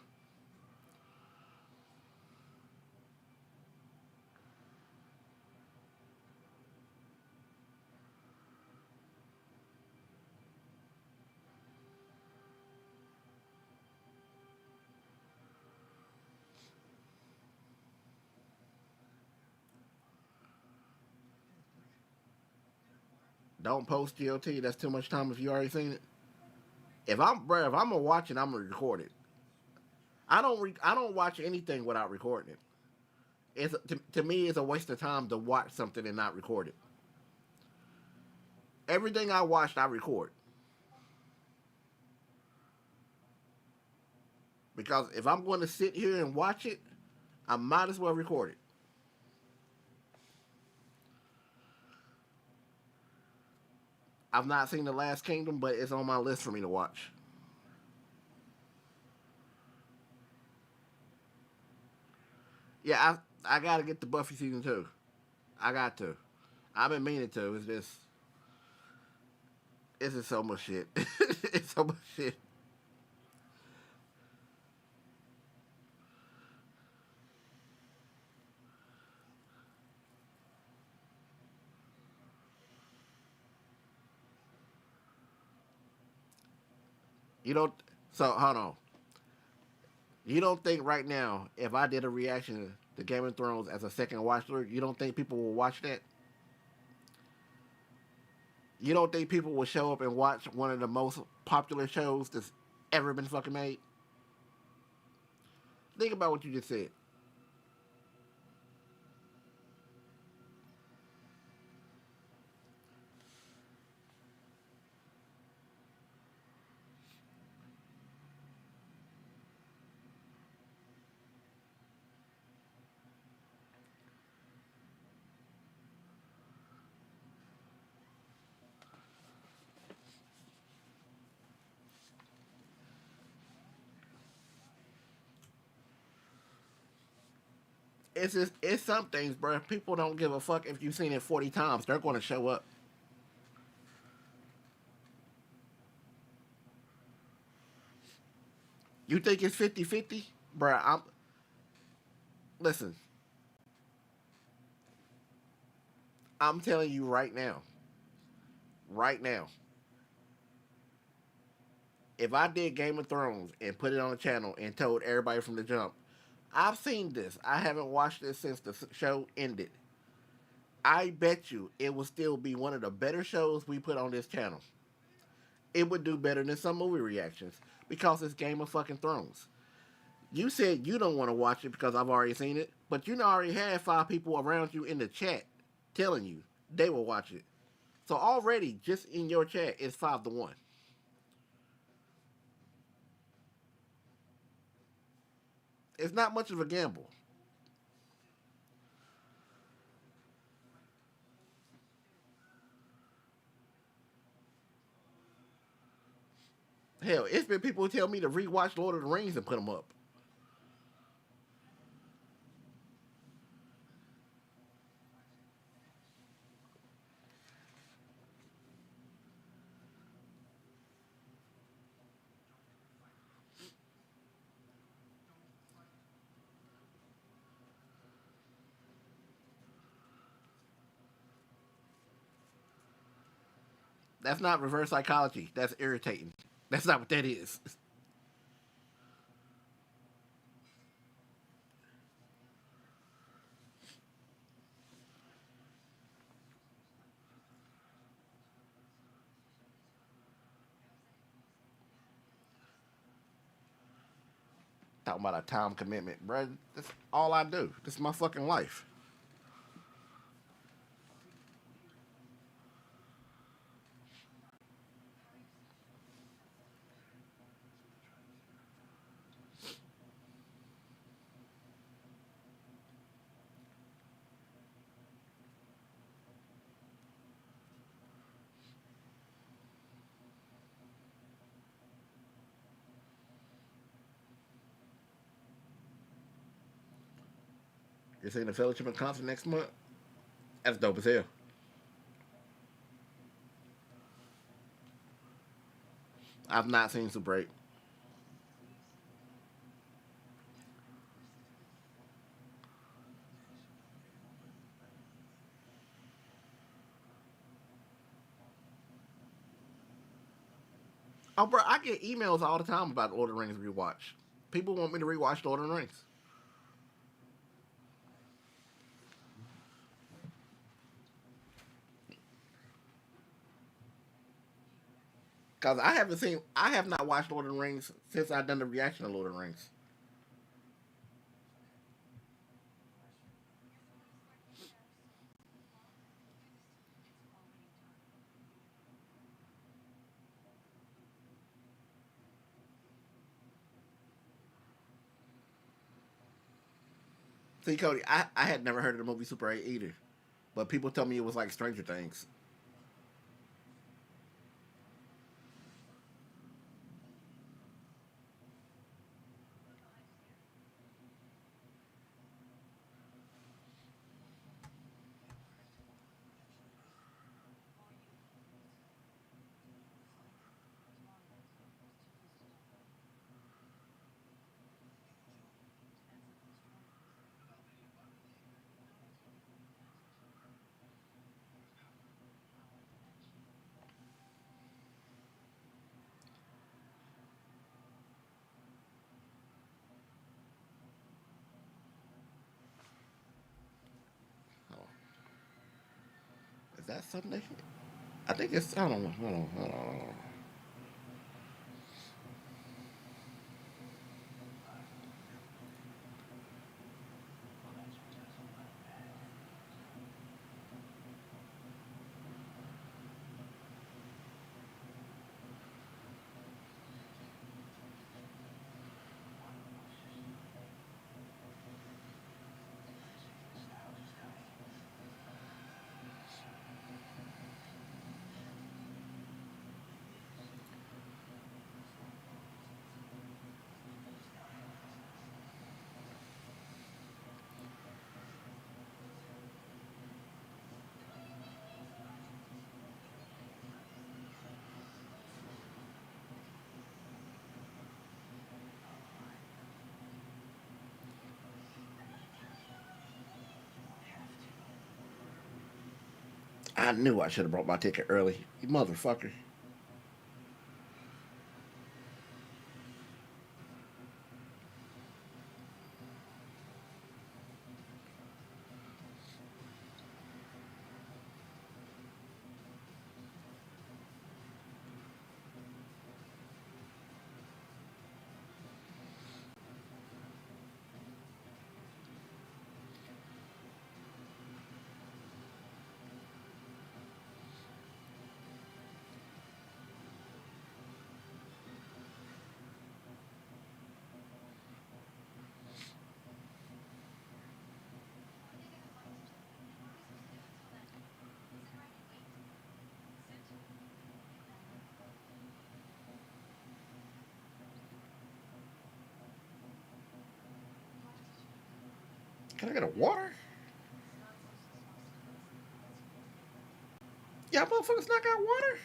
Don't post GOT. That's too much time if you already seen it. If I'm gonna watch it, I'm gonna record it. I don't watch anything without recording it. To me, it's a waste of time to watch something and not record it. Everything I watched, I record. Because if I'm going to sit here and watch it, I might as well record it. I've not seen The Last Kingdom, but it's on my list for me to watch. Yeah, I gotta get the Buffy season 2. I got to. I've been meaning to. It's just so much shit. It's so much shit. You don't. So hold on. You don't think right now, if I did a reaction to Game of Thrones as a second watch through, you don't think people will watch that? You don't think people will show up and watch one of the most popular shows that's ever been fucking made? Think about what you just said. It's just it's some things, bro. People don't give a fuck if you've seen it 40 times. They're going to show up. You think it's 50-50? Bro, I'm listen. I'm telling you right now. Right now. If I did Game of Thrones and put it on the channel and told everybody from the jump, I've seen this. I haven't watched this since the show ended. I bet you it will still be one of the better shows we put on this channel. It would do better than some movie reactions because it's Game of fucking Thrones. You said you don't want to watch it because I've already seen it, but you already had 5 people around you in the chat telling you they will watch it. So already, just in your chat, it's 5-1. It's not much of a gamble. Hell, it's been people who tell me to rewatch Lord of the Rings and put them up. That's not reverse psychology. That's irritating. That's not what that is. Talking about a time commitment, bro. That's all I do. This is my fucking life. You're seeing the Fellowship and concert next month? That's dope as hell. I've not seen Super 8. Oh, bro, I get emails all the time about Lord of the Rings rewatch. People want me to rewatch Lord of the Rings. Cause I have not watched Lord of the Rings since I've done the reaction to Lord of the Rings. See, Cody, I had never heard of the movie Super 8 either, but people tell me it was like Stranger Things. Is that Sunday? I think it's. I don't know. Hold on. Hold on. I knew I should have brought my ticket early. You motherfucker. Can I get a water? Y'all motherfuckers not got water?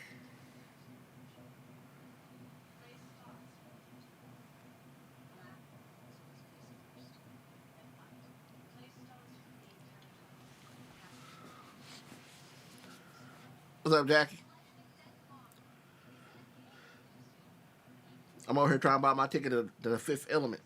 What's up, Jackie? I'm over here trying to buy my ticket to the Fifth Element.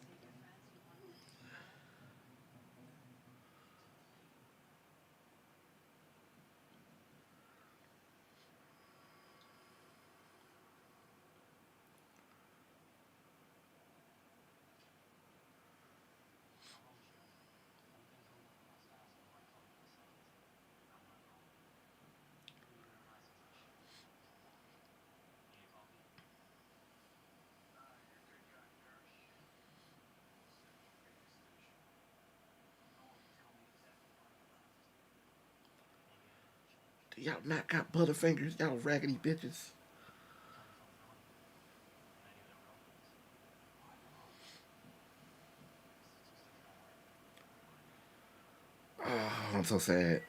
Y'all not got Butterfingers, y'all raggedy bitches. Oh, I'm so sad.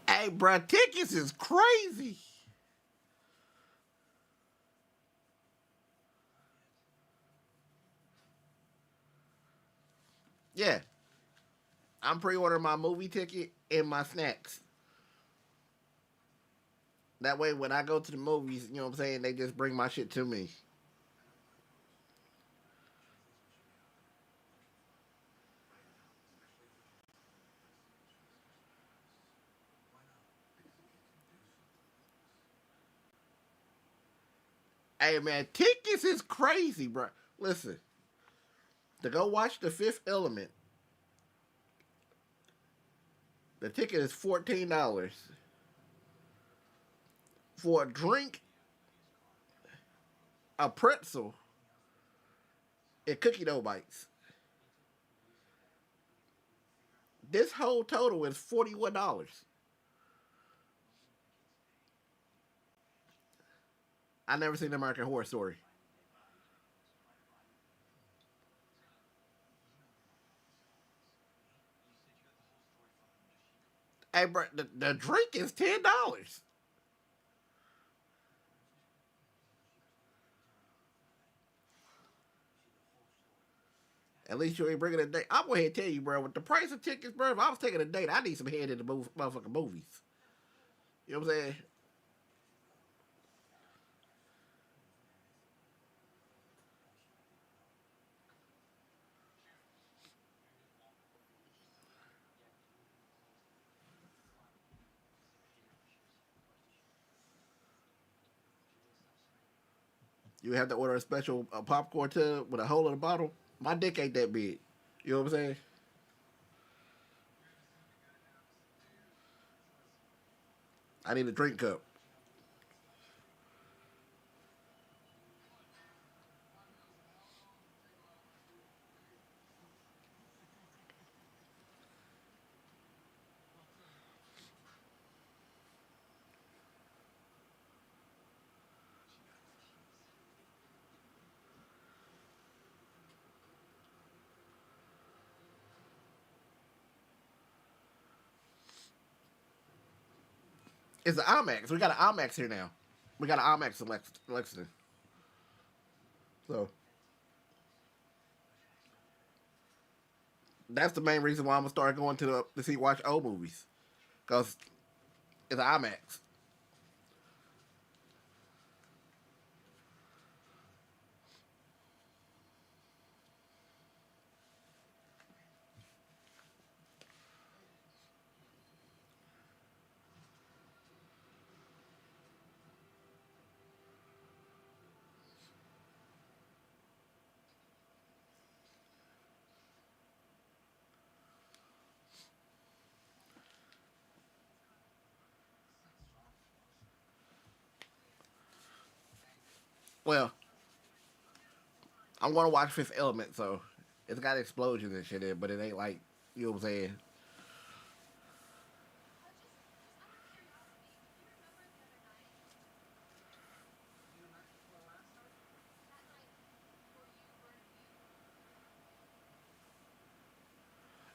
Hey, bruh, tickets is crazy. Yeah, I'm pre-ordering my movie ticket and my snacks. That way, when I go to the movies, you know what I'm saying, they just bring my shit to me. Hey, man, tickets is crazy, bro. Listen, to go watch The Fifth Element, the ticket is $14 for a drink, a pretzel, and cookie dough bites. This whole total is $41. I never seen American Horror Story. Hey, bro, the drink is $10. At least you ain't bringing a date. I'm going to tell you, bro, with the price of tickets, bro, if I was taking a date, I need some head in the motherfucking movies. You know what I'm saying? You have to order a special popcorn tub with a hole in the bottle. My dick ain't that big. You know what I'm saying? I need a drink cup. It's an IMAX. We got an IMAX here now. We got an IMAX in Lexington. So that's the main reason why I'm gonna start going to see watch old movies, cause it's an IMAX. Well, I'm gonna watch Fifth Element, so it's got explosions and shit in it, but it ain't like, you know what I'm saying.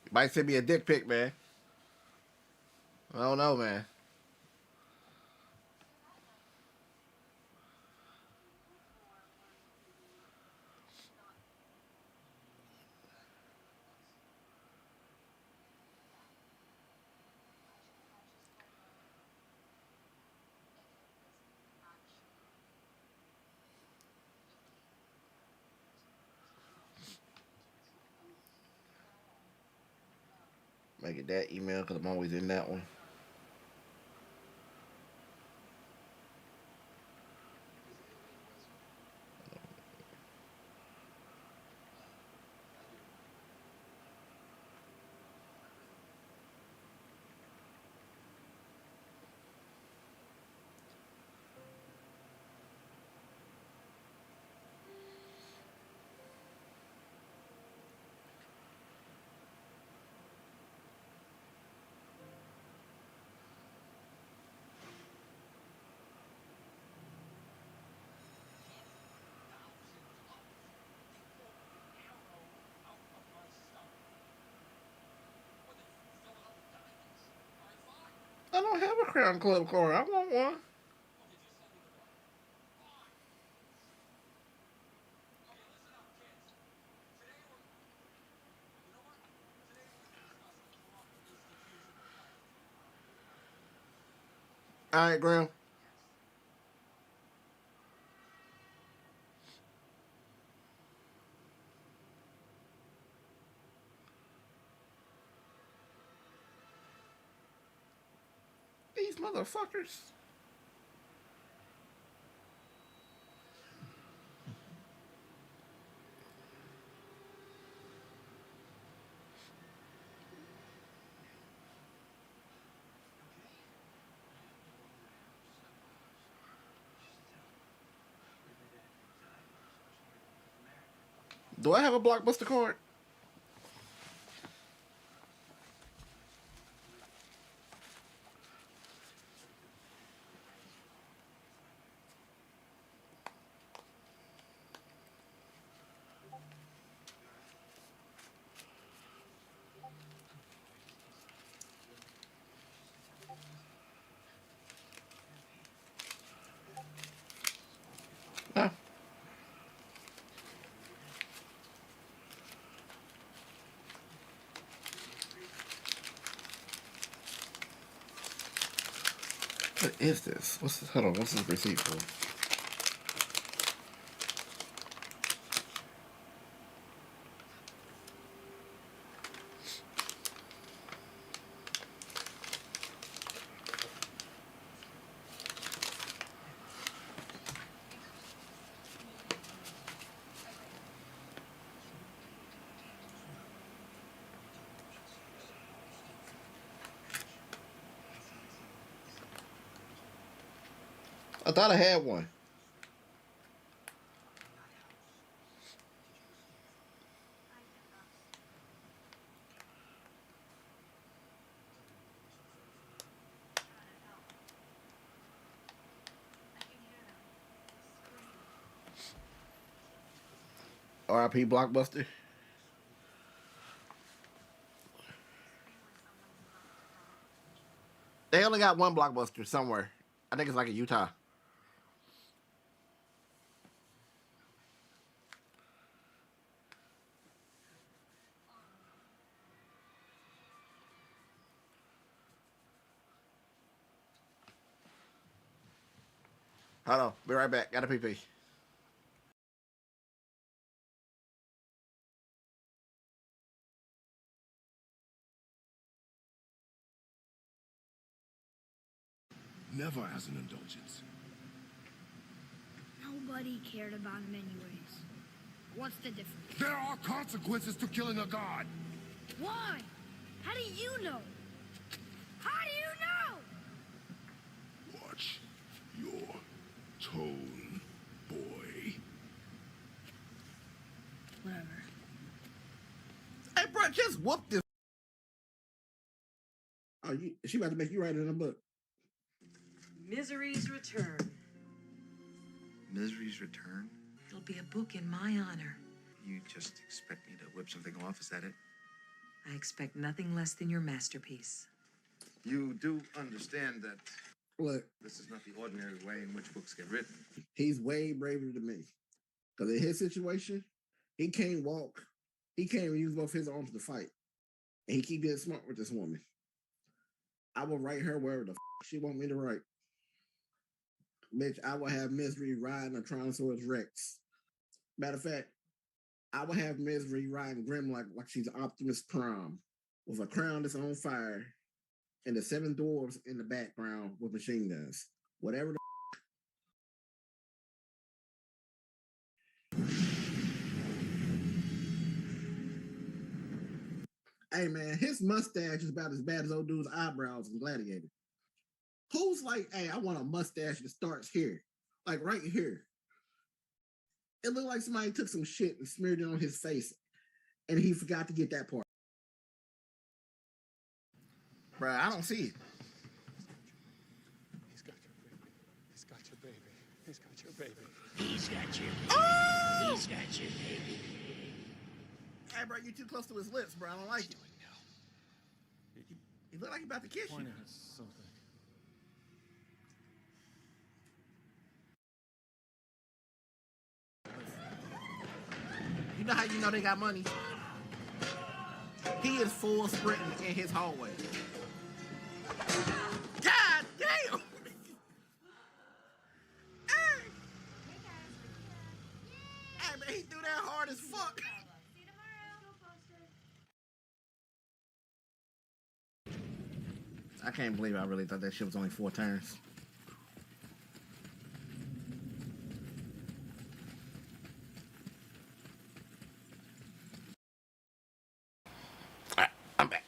You might send me a dick pic, man. I don't know, man. Make it that email because I'm always in that one. I don't have a Crown Club card. I want one. All right, Graham. These motherfuckers. Do I have a Blockbuster card? What is this? What's this? Hold on. What's this receipt for? I thought I had one. RIP Blockbuster. They only got one Blockbuster somewhere. I think it's like in Utah. Hold on. Be right back. Got a pee-pee. Never as an indulgence. Nobody cared about him anyways. What's the difference? There are consequences to killing a god. Why? How do you know? How do you know? Watch your tone, boy. Whatever. Hey, bro, just whoop this. Oh, she about to make you write it in a book. Misery's Return. Misery's Return? It'll be a book in my honor. You just expect me to whip something off, is that it? I expect nothing less than your masterpiece. You do understand that What? this is not the ordinary way in which books get written. He's way braver than me. Because in his situation, he can't walk. He can't even use both his arms to fight. And he keep getting smart with this woman. I will write her wherever the she want me to write. Bitch, I will have Misery riding a Tyrannosaurus Rex. Matter of fact, I will have Misery riding Grimlock like she's Optimus Prime with a crown that's on fire and the 7 dwarves in the background with machine guns. Whatever the Hey man, his mustache is about as bad as old dude's eyebrows in Gladiator. Who's like, hey, I want a mustache that starts here, like right here. It looked like somebody took some shit and smeared it on his face, and he forgot to get that part. Bruh, I don't see it. He's got your baby. He's got your baby. He's got your baby. He's got you. Oh! He's got you, baby. Hey, bro, you too close to his lips, bro. I don't like it. He look like he about to kiss you. Pointing at something. You know how you know they got money? He is full sprinting in his hallway. God damn! Hey! Hey, man, he threw that hard as fuck. See you tomorrow. I can't believe I really thought that shit was only 4 turns. Alright, I'm back.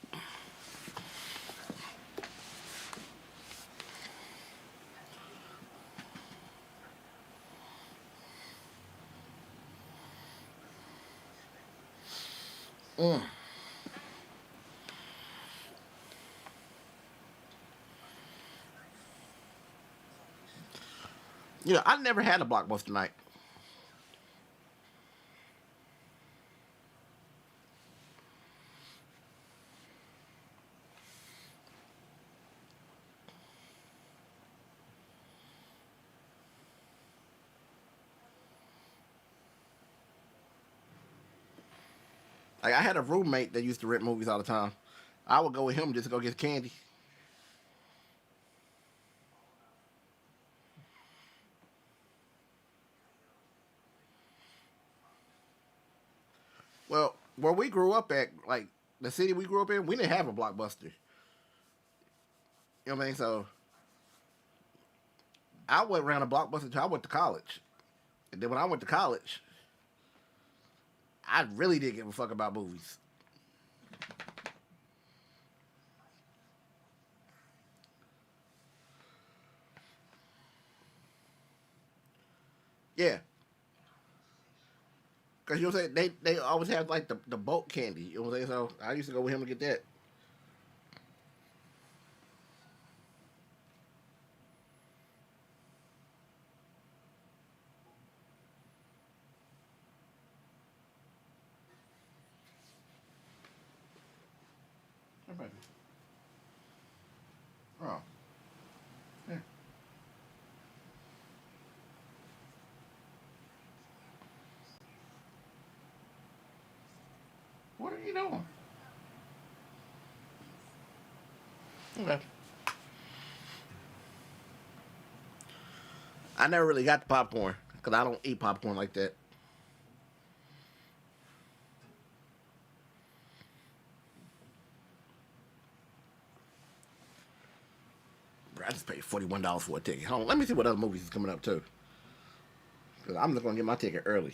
You know, I never had a Blockbuster night. Like, I had a roommate that used to rent movies all the time. I would go with him just to go get candy. Well, where we grew up at, like the city we grew up in, we didn't have a Blockbuster. You know what I mean? So I went around a Blockbuster until I went to college. And then when I went to college, I really didn't give a fuck about movies. Yeah. Because you know what I'm saying? They always have like the bulk candy. You know what I'm saying? So I used to go with him to get that. Hey, baby. Oh. Yeah. What are you doing? Okay. I never really got the popcorn because I don't eat popcorn like that. Bro, I just paid $41 for a ticket. Hold on, let me see what other movies is coming up too. Because I'm just gonna get my ticket early.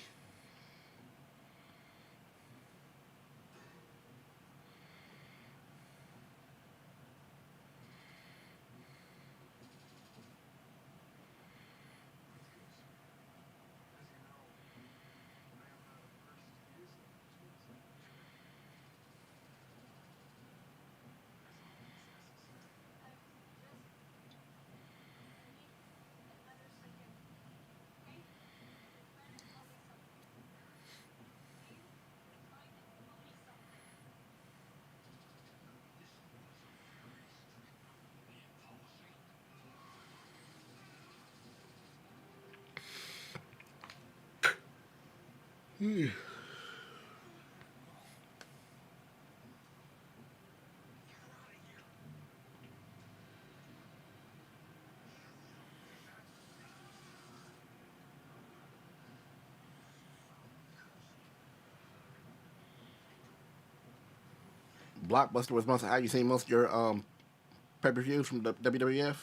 Blockbuster was most. How you seen most of your pay per views from the WWF?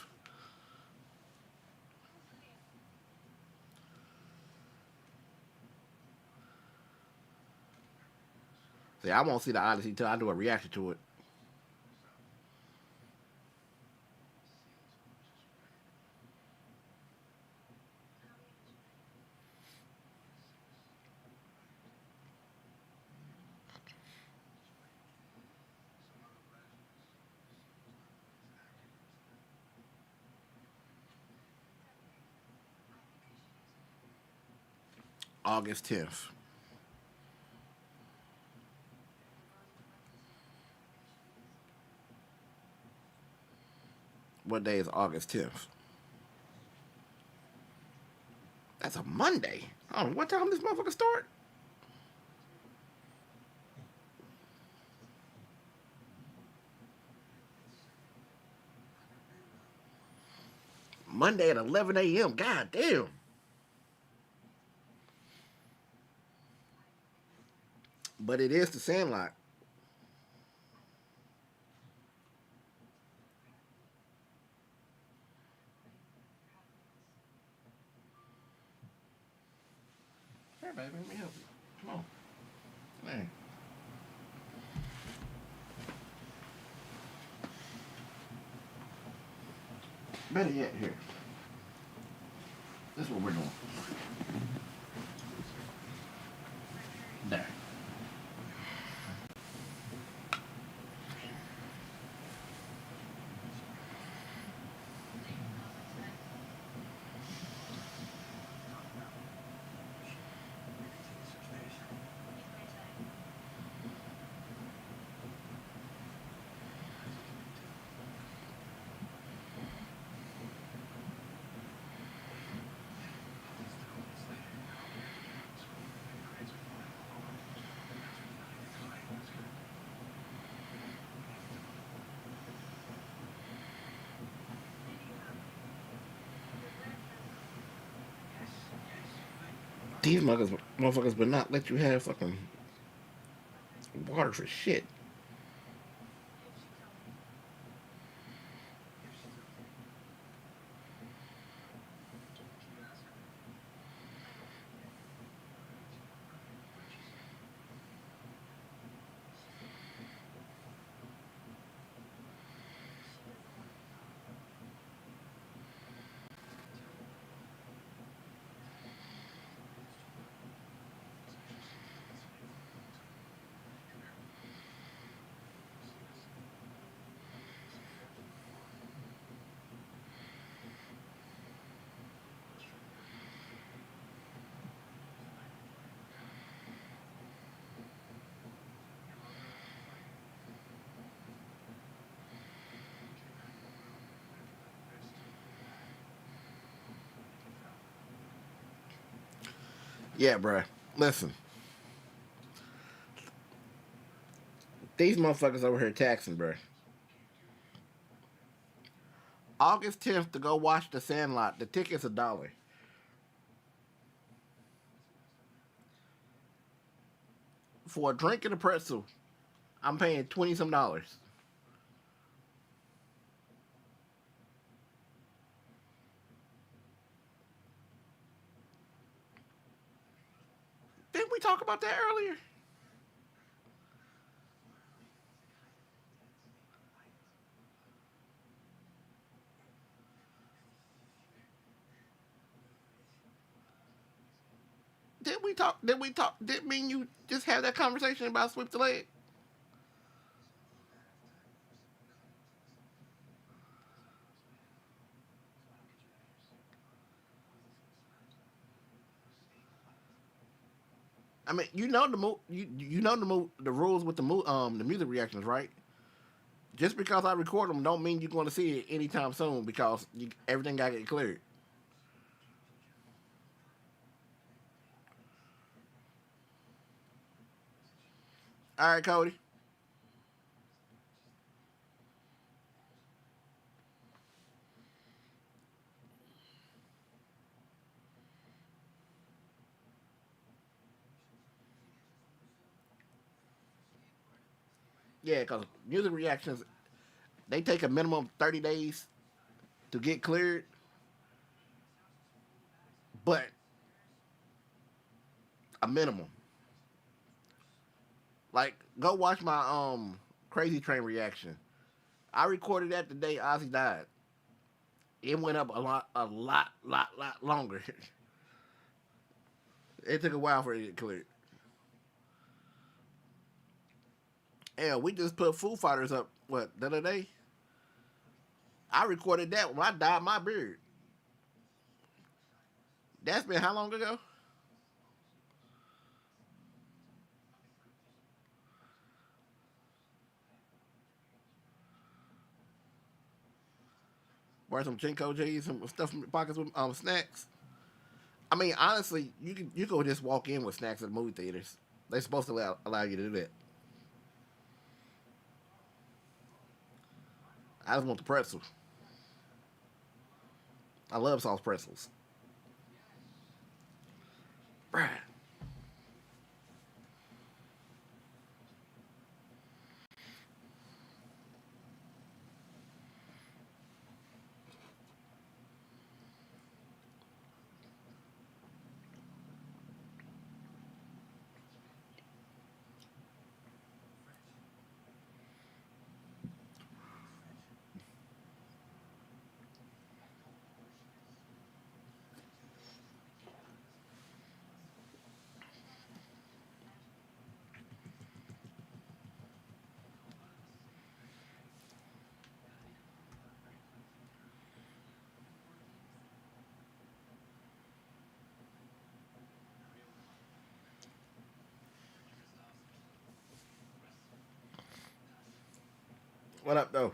See, I won't see the Odyssey till I do a reaction to it. August 10th. What day is August 10th? That's a Monday. I don't know what time this motherfucker start. Monday at 11 a.m. God damn. But it is the Sandlot. Here, baby, let me help you. Come on. Hey. Better yet, here. This is what we're doing. There. These motherfuckers would not let you have fucking Water for shit. Yeah, bruh. Listen, these motherfuckers over here taxing, bruh. August 10th to go watch The Sandlot. The ticket's $1. For a drink and a pretzel, I'm paying 20 some dollars. Didn't we talk about that earlier? Did we talk? Did we talk? Didn't mean you just had that conversation about sweep the leg? I mean, you know you know the rules with the music reactions, right? Just because I record them, don't mean you're going to see it anytime soon because everything got to get cleared. All right, Cody. Yeah, because music reactions, they take a minimum of 30 days to get cleared, but a minimum. Like, go watch my Crazy Train reaction. I recorded that the day Ozzy died. It went up a lot longer. It took a while for it to get cleared. Yeah, we just put Foo Fighters up, what, the other day? I recorded that when I dyed my beard. That's been how long ago? Wear some Jinko J's, some stuff in your pockets with snacks. I mean, honestly, you could just walk in with snacks at the movie theaters. They're supposed to allow you to do that. I just want the pretzel. I love sauce pretzels. Bruh. What up, though?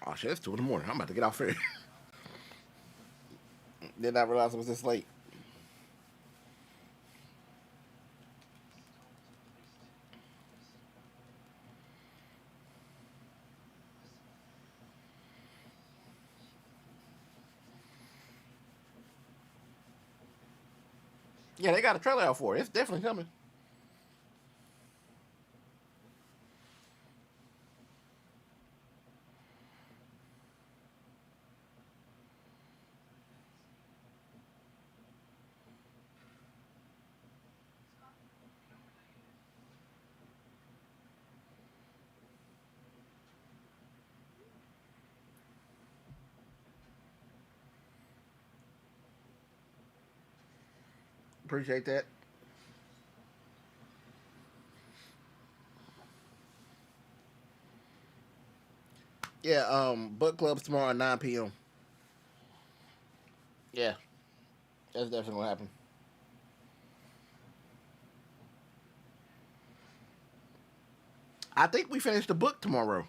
Oh shit, it's 2 in the morning. I'm about to get off here. Did not realize it was this late. Yeah, they got a trailer out for it. It's definitely coming. Appreciate that. Yeah, book clubs tomorrow at 9 p.m. Yeah, that's definitely gonna happen. I think we finish the book tomorrow.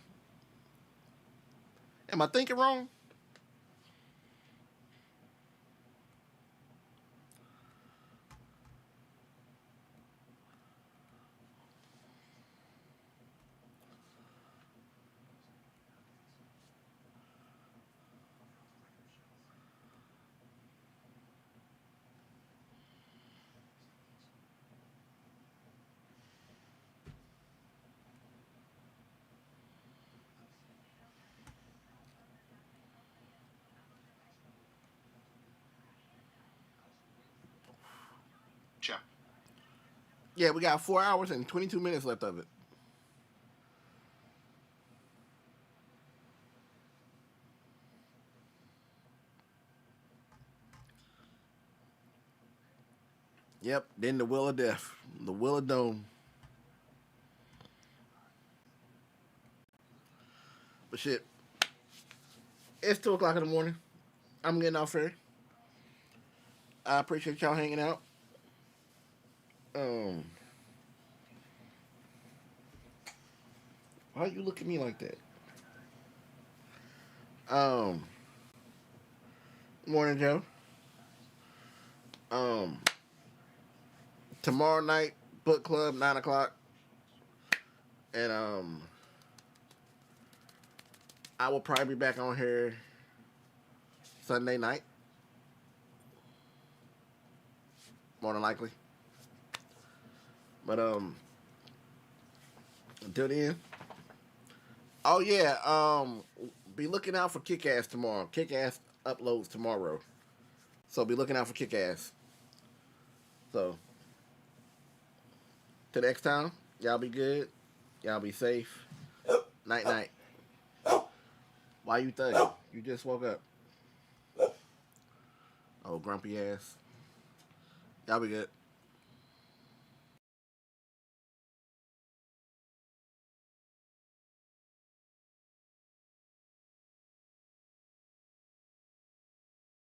Am I thinking wrong? Yeah, we got 4 hours and 22 minutes left of it. Yep. Then the Will of Death, the Will of Dome. But shit, it's 2 o'clock in the morning. I'm getting off here. I appreciate y'all hanging out. Why you look at me like that? Morning, Joe. Tomorrow night, book club, 9 o'clock. And I will probably be back on here Sunday night. More than likely. But until then. Oh yeah, be looking out for Kick Ass tomorrow. Kick Ass uploads tomorrow. So be looking out for Kick Ass. So till next time, y'all be good. Y'all be safe. Night night. Why you thugging? You just woke up. Oh, grumpy ass. Y'all be good.